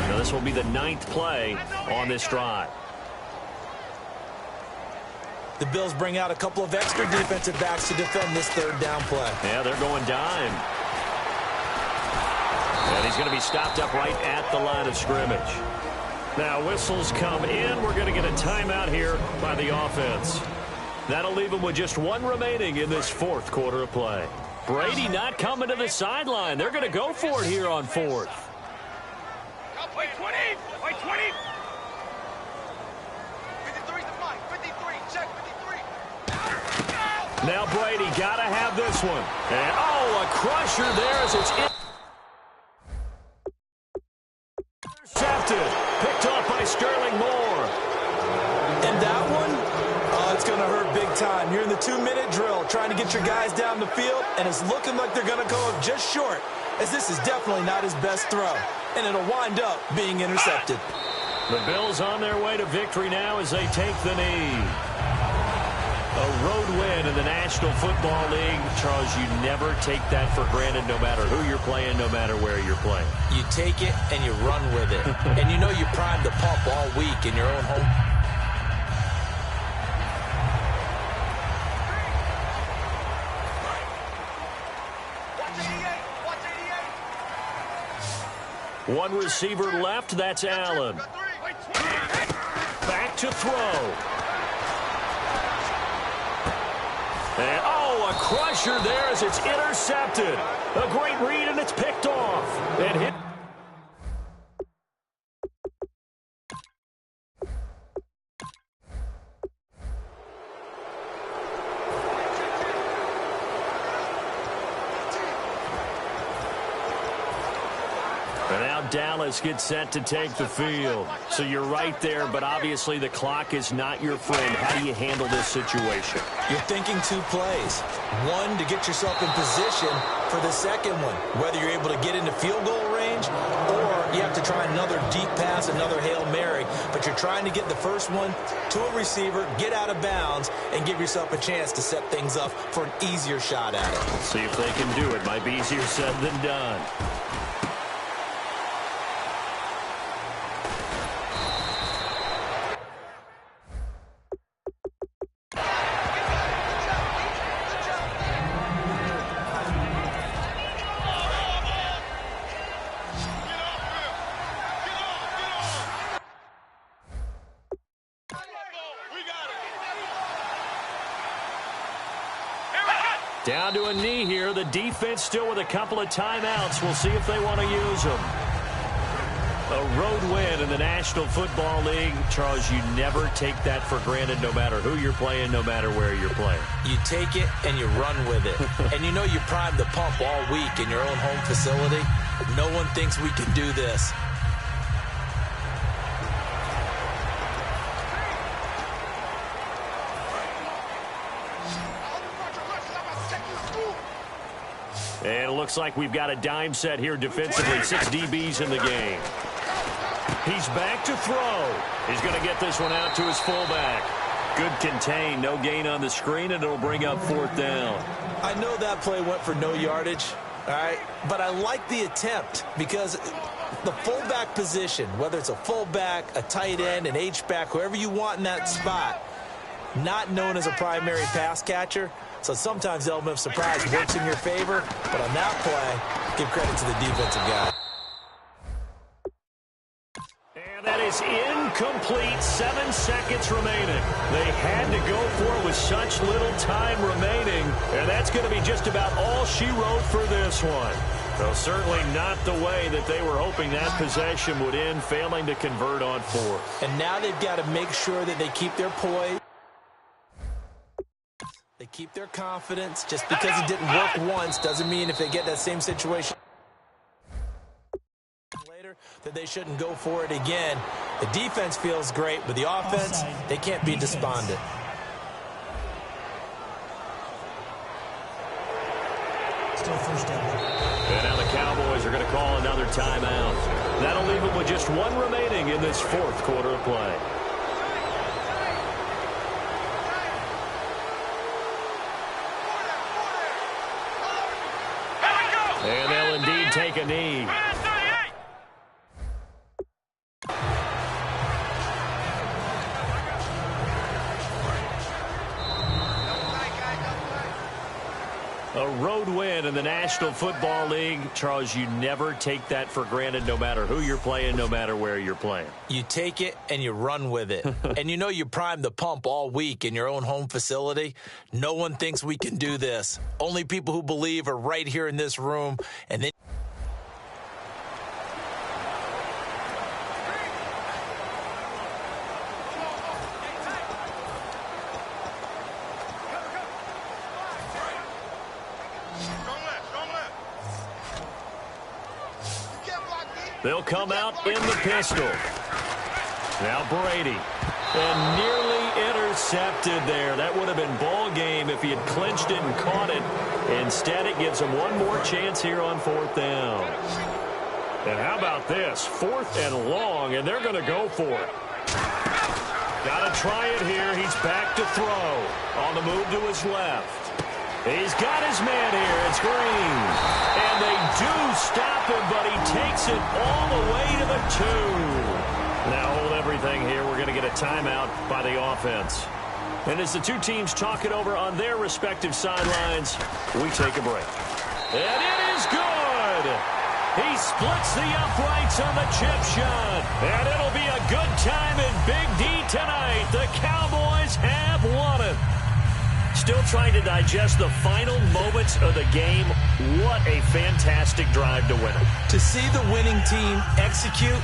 Now this will be the 9th play on this drive. The Bills bring out a couple of extra defensive backs to defend this 3rd down play. Yeah, they're going dime. And he's going to be stopped up right at the line of scrimmage. Now whistles come in. We're going to get a timeout here by the offense. That'll leave them with just one remaining in this fourth quarter of play. Brady not coming to the sideline. They're going to go for it here on fourth. Wait 20. Wait 20. 53 to Mike. 53. Check 53. Now Brady got to have this one. And, oh, a crusher there as it's intercepted. Picked off by Sterling Moore. And that one, it's going to hurt big time. You're in the 2-minute drill trying to get your guys down the field, and it's looking like they're going to go just short, as this is definitely not his best throw. And it'll wind up being intercepted. The Bills on their way to victory now as they take the knee. A road win in the National Football League. Charles, you never take that for granted no matter who you're playing, no matter where you're playing. You take it and you run with it. And you know you primed the pump all week in your own home. One receiver left, that's Allen. Back to throw. And, oh, a crusher there as it's intercepted. A great read, and it's picked off. And hit. And now Dallas gets set to take the field. So you're right there, but obviously the clock is not your friend. How do you handle this situation? You're thinking 2 plays. One, to get yourself in position for the second one, whether you're able to get into field goal range or you have to try another deep pass, another Hail Mary. But you're trying to get the first one to a receiver, get out of bounds, and give yourself a chance to set things up for an easier shot at it. See if they can do it. Might be easier said than done. Down to a knee here. The defense still with a couple of timeouts. We'll see if they want to use them. A road win in the National Football League. Charles, you never take that for granted no matter who you're playing, no matter where you're playing. You take it and you run with it. And you know you primed the pump all week in your own home facility. No one thinks we can do this. And it looks like we've got a dime set here defensively. 6 DBs in the game. He's back to throw. He's going to get this one out to his fullback. Good contain, no gain on the screen, and it'll bring up 4th down. I know that play went for no yardage, all right? But I like the attempt because the fullback position, whether it's a fullback, a tight end, an H-back, whoever you want in that spot, not known as a primary pass catcher. So sometimes the element of surprise works in your favor. But on that play, give credit to the defensive guy. And that is incomplete. 7 seconds remaining. They had to go for it with such little time remaining. And that's going to be just about all she wrote for this one. So certainly not the way that they were hoping that possession would end, failing to convert on 4th. And now they've got to make sure that they keep their poise. They keep their confidence. Just because it didn't work once doesn't mean if they get that same situation later that they shouldn't go for it again. The defense feels great, but the offense, they can't be despondent. Still first down. And now the Cowboys are going to call another timeout. That'll leave them with just 1 remaining in this 4th quarter of play. And they'll indeed take a knee. A road win in the National Football League. Charles, you never take that for granted no matter who you're playing, no matter where you're playing. You take it and you run with it. And you know you primed the pump all week in your own home facility. No one thinks we can do this. Only people who believe are right here in this room. And then they'll come out in the pistol. Now Brady. And nearly intercepted there. That would have been ball game if he had clinched it and caught it. Instead, it gives him one more chance here on 4th down. And how about this? 4th and long, and they're going to go for it. Got to try it here. He's back to throw. On the move to his left. He's got his man here. It's Green. And they do stop him, but he takes it all the way to the 2. Now hold everything here. We're going to get a timeout by the offense. And as the two teams talk it over on their respective sidelines, we take a break. And it is good. He splits the uprights on the chip shot. And it'll be a good time in Big D tonight. The Cowboys have won it. Still trying to digest the final moments of the game. What a fantastic drive to win it. to see the winning team execute.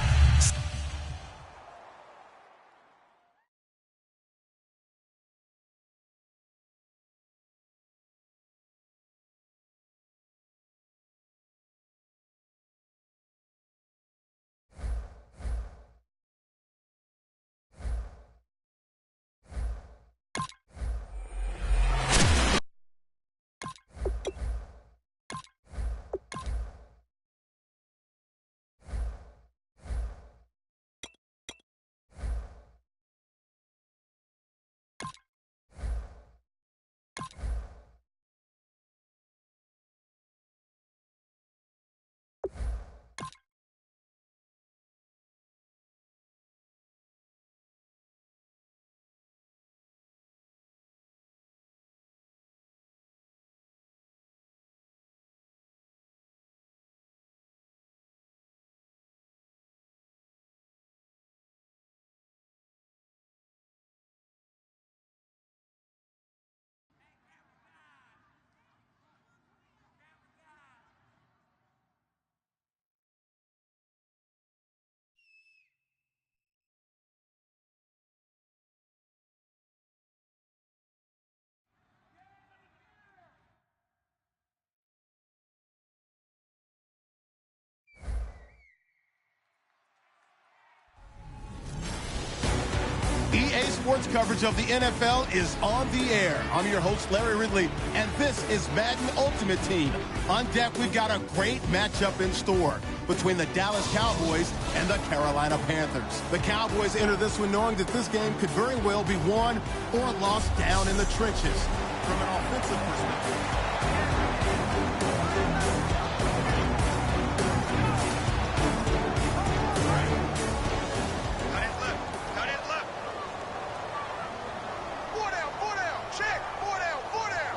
EA Sports coverage of the NFL is on the air. I'm your host, Larry Ridley, and this is Madden Ultimate Team. On deck, we've got a great matchup in store between the Dallas Cowboys and the Carolina Panthers. The Cowboys enter this one knowing that this game could very well be won or lost down in the trenches. From an offensive perspective,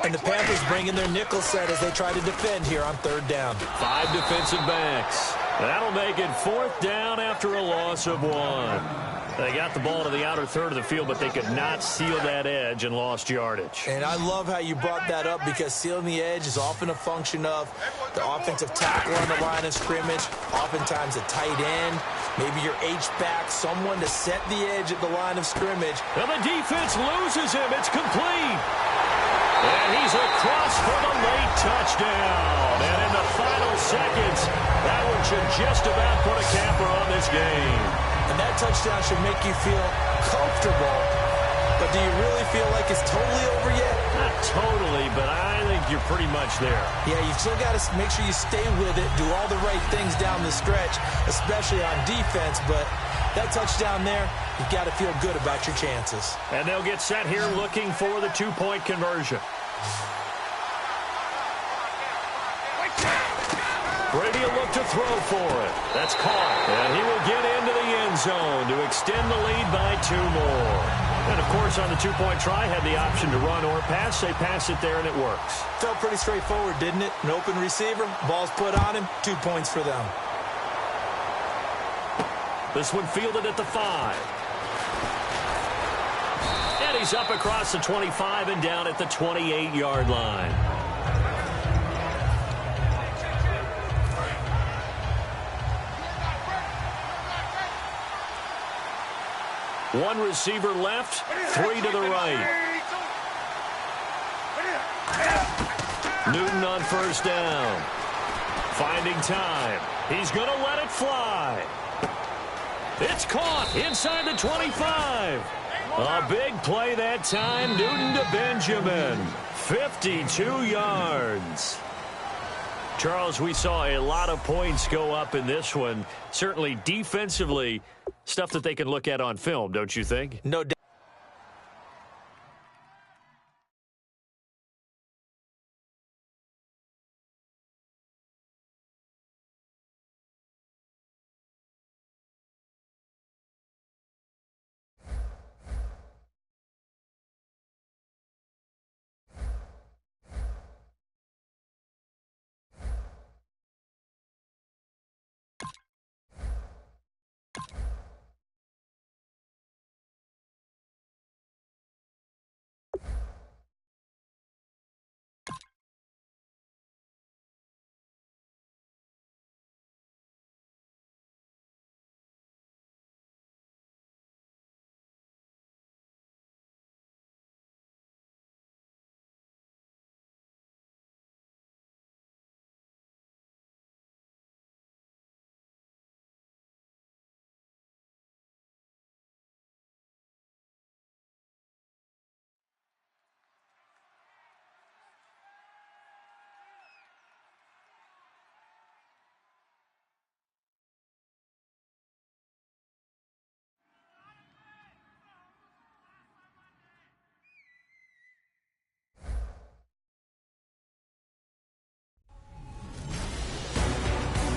And the Panthers bring in their nickel set as they try to defend here on 3rd down. 5 defensive backs. That'll make it 4th down after a loss of 1. They got the ball to the outer third of the field, but they could not seal that edge and lost yardage. And I love how you brought that up because sealing the edge is often a function of the offensive tackle on the line of scrimmage, oftentimes a tight end, maybe your H-back, someone to set the edge at the line of scrimmage. And the defense loses him. It's complete. And he's across for the late touchdown. And in the final seconds, that one should just about put a capper on this game. And that touchdown should make you feel comfortable. But do you really feel like it's totally over yet? Not totally, but I think you're pretty much there. Yeah, you've still got to make sure you stay with it, do all the right things down the stretch, especially on defense. But that touchdown there, you've got to feel good about your chances. And they'll get set here looking for the 2-point conversion. Brady will look to throw for it. That's caught. And he will get into the end zone to extend the lead by 2 more. And, of course, on the two-point try, had the option to run or pass. They pass it there, and it works. Felt pretty straightforward, didn't it? An open receiver, ball's put on him, 2 points for them. This one fielded at the 5. And he's up across the 25 and down at the 28-yard line. One receiver left, 3 to the right. Newton on first down. Finding time. He's going to let it fly. It's caught inside the 25. A big play that time. Newton to Benjamin. 52 yards. Charles, we saw a lot of points go up in this one. Certainly defensively, stuff that they can look at on film, don't you think? No doubt.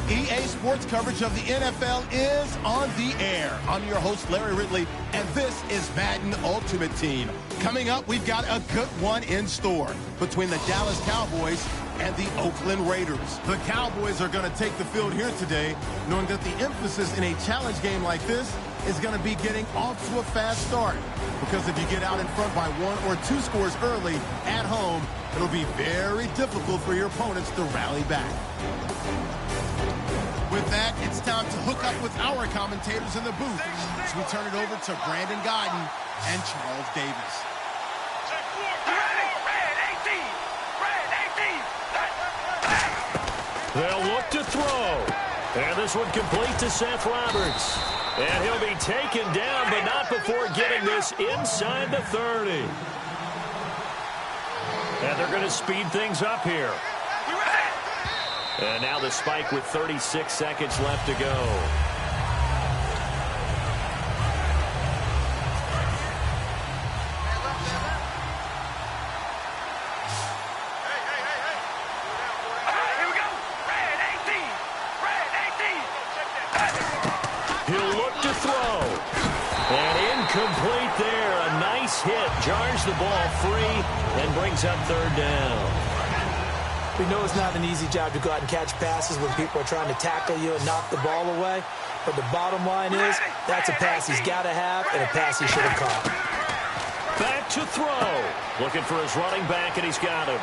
EA Sports coverage of the NFL is on the air. I'm your host, Larry Ridley, and this is Madden Ultimate Team. Coming up, we've got a good one in store between the Dallas Cowboys and the Oakland Raiders. The Cowboys are going to take the field here today, knowing that the emphasis in a challenge game like this is going to be getting off to a fast start. Because if you get out in front by 1 or 2 scores early at home, it'll be very difficult for your opponents to rally back. With that, it's time to hook up with our commentators in the booth as we turn it over to Brandon Gaudin and Charles Davis. They'll look to throw. And this one complete to Seth Roberts. And he'll be taken down, but not before getting this inside the 30. And they're going to speed things up here. And now the spike with 36 seconds left to go. He'll look to throw. And incomplete there. A nice hit. Jars the ball free and brings up third down. We know it's not an easy job to go out and catch passes when people are trying to tackle you and knock the ball away. But the bottom line is, that's a pass he's got to have and a pass he should have caught. Back to throw. Looking for his running back, and he's got him.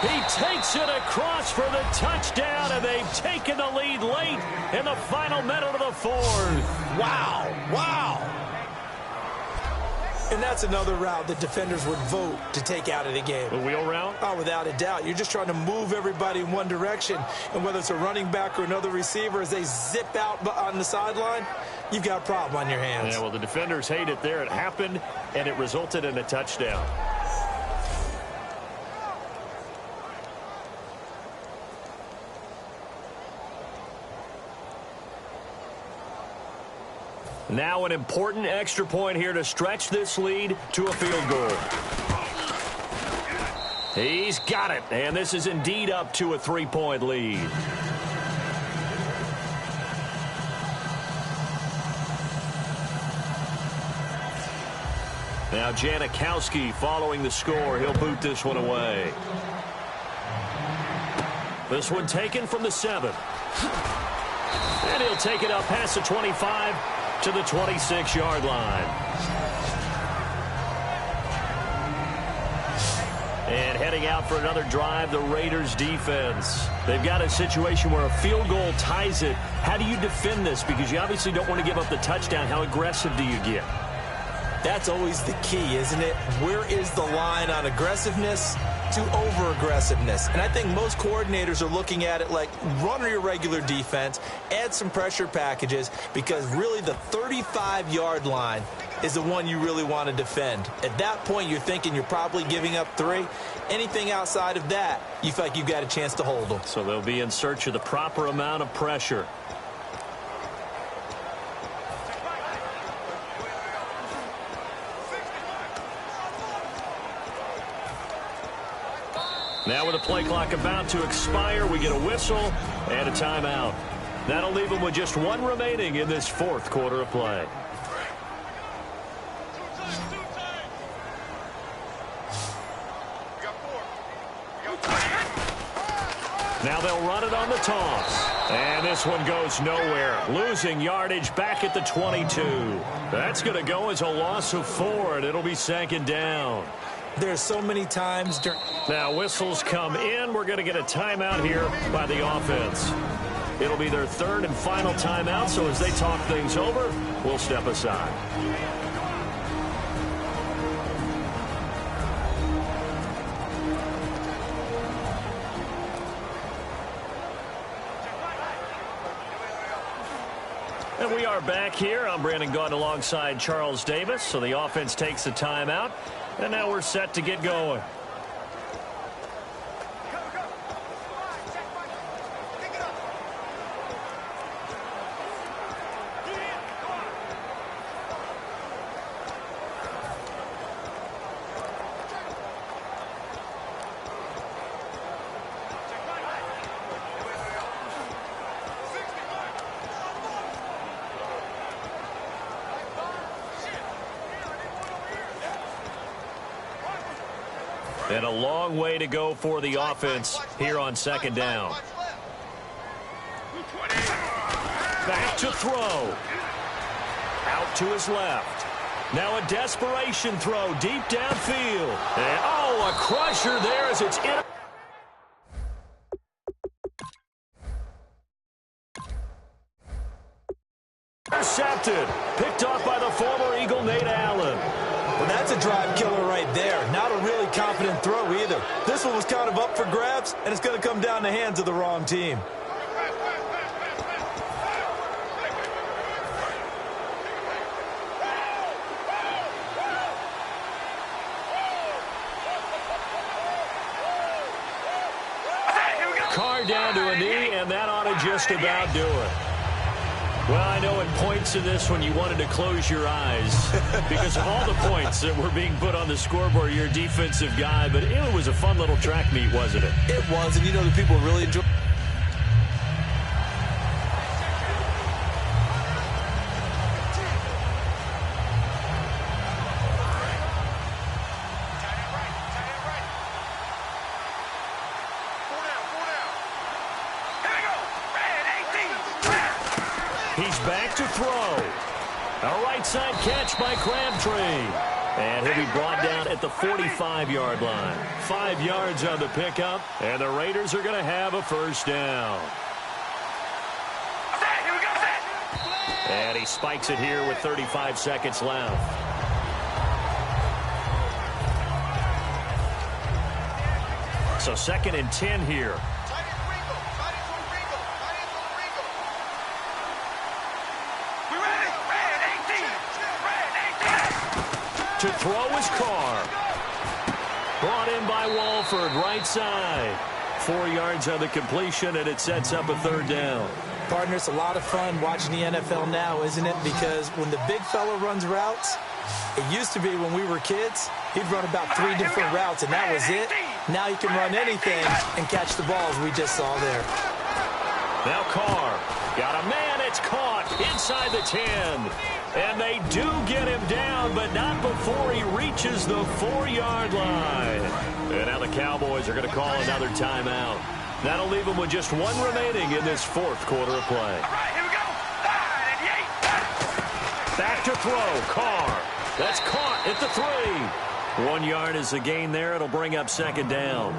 He takes it across for the touchdown, and they've taken the lead late in the final minute of the fourth. Wow. Wow. And that's another route that defenders would vote to take out of the game. The wheel route? Oh, without a doubt. You're just trying to move everybody in one direction. And whether it's a running back or another receiver, as they zip out on the sideline, you've got a problem on your hands. Yeah, well, the defenders hate it there. It happened, and it resulted in a touchdown. Now an important extra point here to stretch this lead to a field goal. He's got it, and this is indeed up to a 3-point lead. Now Janikowski following the score. He'll boot this one away. This one taken from the 7. And he'll take it up past the 25 to the 26-yard line. And heading out for another drive, the Raiders defense. They've got a situation where a field goal ties it. How do you defend this? Because you obviously don't want to give up the touchdown. How aggressive do you get? That's always the key, isn't it? Where is the line on aggressiveness to over-aggressiveness? And I think most coordinators are looking at it like run your regular defense, add some pressure packages, because really the 35-yard line is the one you really want to defend. At that point, you're thinking you're probably giving up 3. Anything outside of that, you feel like you've got a chance to hold them. So they'll be in search of the proper amount of pressure. Now with the play clock about to expire, we get a whistle and a timeout. That'll leave them with just 1 remaining in this 4th quarter of play. Now they'll run it on the toss. And this one goes nowhere. Losing yardage back at the 22. That's going to go as a loss of 4, and it'll be 2nd down. There's so many times during... Now whistles come in. We're going to get a timeout here by the offense. It'll be their 3rd and final timeout, so as they talk things over, we'll step aside. And we are back here. I'm Brandon Gaudin alongside Charles Davis. So the offense takes a timeout. And now we're set to get going. And a long way to go for the offense here on 2nd down. Back to throw. Out to his left. Now a desperation throw deep downfield. And, oh, a crusher there as it's in. Intercepted. Picked off by the former Eagle, Nate Allen. Well, that's a drive killer right there. Not a really confident throw either. This one was kind of up for grabs, and it's going to come down the hands of the wrong team. Carr down to a knee, and that ought to just about do it. Well, I know at points in this one you wanted to close your eyes because of all the points that were being put on the scoreboard. You're a defensive guy, but it was a fun little track meet, wasn't it? It was, and you know the people really enjoy. He's back to throw. A right side catch by Crabtree. And he'll be brought down at the 45-yard line. 5 yards on the pickup, and the Raiders are going to have a 1st down. And he spikes it here with 35 seconds left. So 2nd and 10 here. To throw is Carr. Brought in by Walford, right side. 4 yards on the completion, and it sets up a 3rd down. Partner, it's a lot of fun watching the NFL now, isn't it? Because when the big fella runs routes, it used to be when we were kids, he'd run about 3 different routes, and that was it. Now he can run anything and catch the balls we just saw there. Now Carr Got a man. It's caught inside the 10. And they do get him down, but not before he reaches the 4-yard line. And now the Cowboys are going to call another timeout. That'll leave them with just one remaining in this fourth quarter of play. All right, here we go. 5 and 8. Back to throw. Carr. That's caught at the 3. 1 yard is the gain there. It'll bring up second down.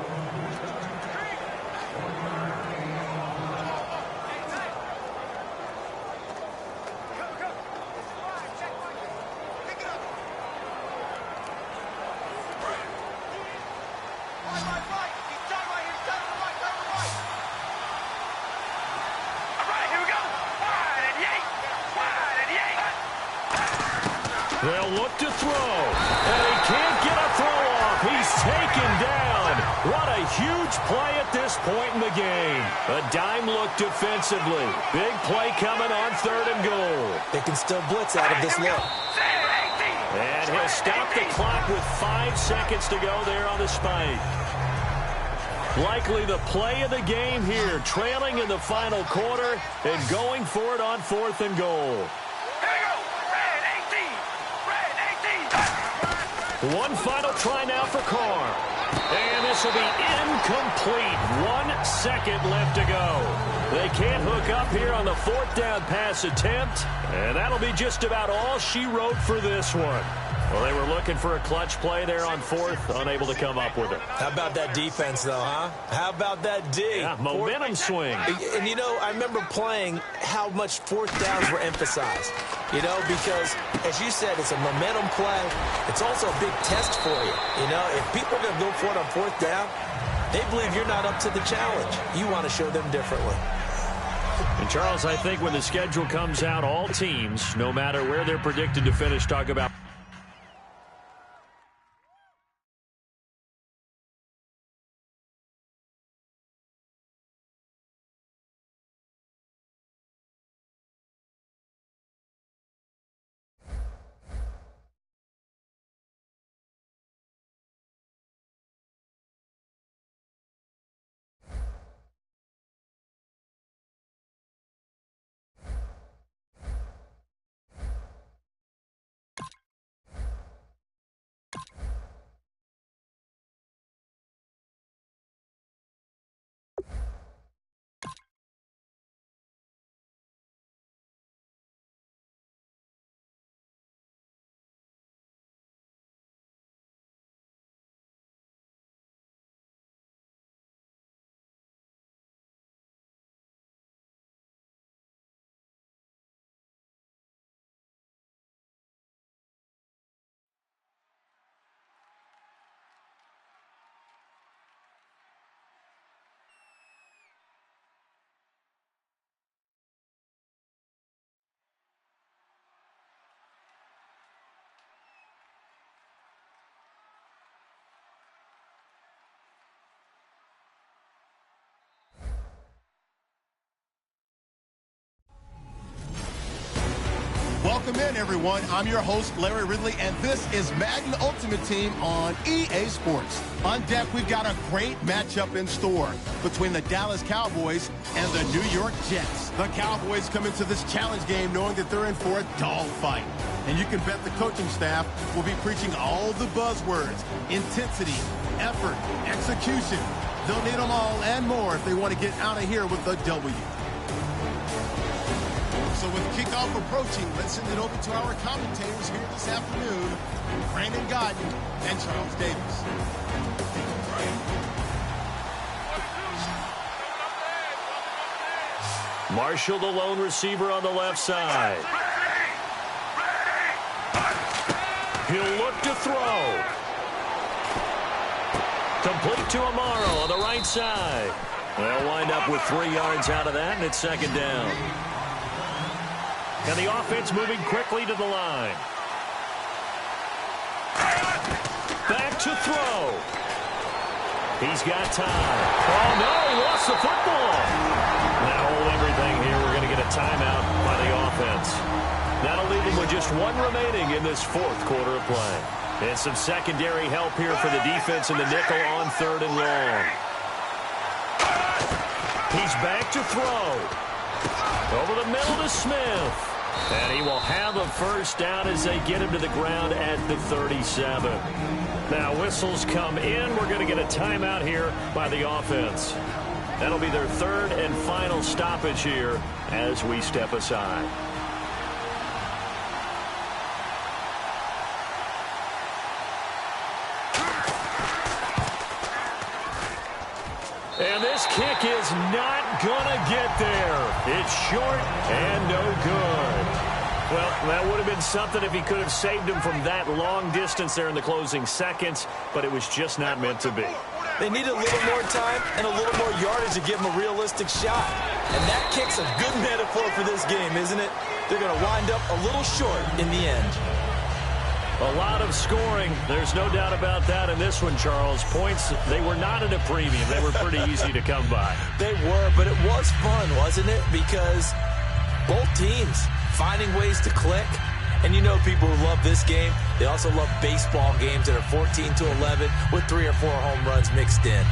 They'll look to throw, and he can't get a throw off. He's taken down. What a huge play at this point in the game. A dime look defensively. Big play coming on 3rd and goal. They can still blitz out of this look. And he'll stop the clock with 5 seconds to go there on the spike. Likely the play of the game here, trailing in the final quarter and going for it on 4th and goal. One final try now for Carr. And this will be incomplete. 1 second left to go. They can't hook up here on the 4th down pass attempt. And that'll be just about all she wrote for this one. Well, they were looking for a clutch play there on 4th, unable to come up with it. How about that defense, though, huh? How about that D? Yeah, momentum swing. And, you know, I remember playing how much 4th downs were emphasized. You know, because, as you said, it's a momentum play. It's also a big test for you. You know, if people are going to go for it on 4th down, they believe you're not up to the challenge. You want to show them differently. And, Charles, I think when the schedule comes out, all teams, no matter where they're predicted to finish, talk about Welcome in, everyone. I'm your host, Larry Ridley, and this is Madden Ultimate Team on EA Sports. On deck, we've got a great matchup in store between the Dallas Cowboys and the New York Jets. The Cowboys come into this challenge game knowing that they're in for a dogfight. And you can bet the coaching staff will be preaching all the buzzwords: intensity, effort, execution. They'll need them all and more if they want to get out of here with a W. So with kickoff approaching, let's send it over to our commentators here this afternoon, Brandon Godden and Charles Davis. Marshall, the lone receiver on the left side. He'll look to throw. Complete to Amaro on the right side. They'll wind up with 3 yards out of that, and it's second down. And the offense moving quickly to the line. Back to throw. He's got time. Oh, no, he lost the football. Now hold everything here. We're going to get a timeout by the offense. That'll leave him with just 1 remaining in this fourth quarter of play. And some secondary help here for the defense in the nickel on 3rd and long. He's back to throw. Over the middle to Smith. And he will have a first down as they get him to the ground at the 37. Now whistles come in. We're going to get a timeout here by the offense. That'll be their third and final stoppage here as we step aside. And this kick is not going to get there. It's short and no good. Well, that would have been something if he could have saved him from that long distance there in the closing seconds, but it was just not meant to be. They need a little more time and a little more yardage to give him a realistic shot. And that kick's a good metaphor for this game, isn't it? They're going to wind up a little short in the end. A lot of scoring. There's no doubt about that in this one, Charles. Points, they were not at a premium. They were pretty easy to come by. They were, but it was fun, wasn't it? Because both teams finding ways to click. And you know people who love this game, they also love baseball games that are 14-11 with 3 or 4 home runs mixed in.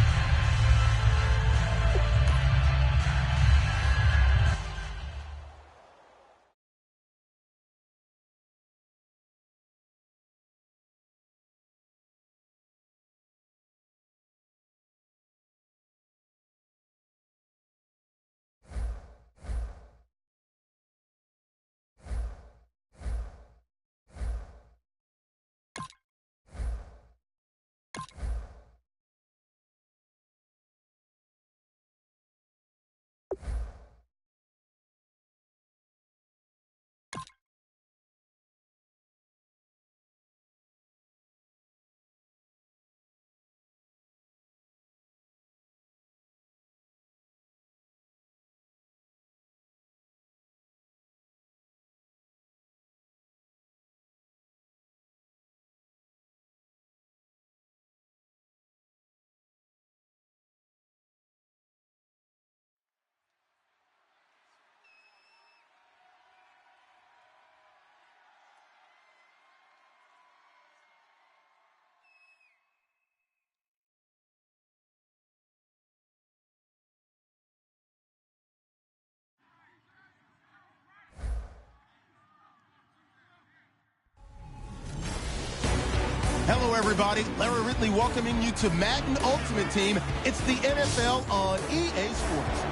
Hello, everybody. Larry Ridley welcoming you to Madden Ultimate Team. It's the NFL on EA Sports.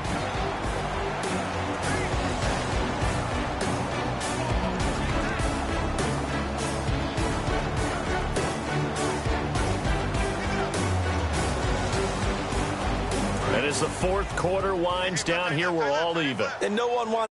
And as the fourth quarter winds down here, we're all even. And no one wants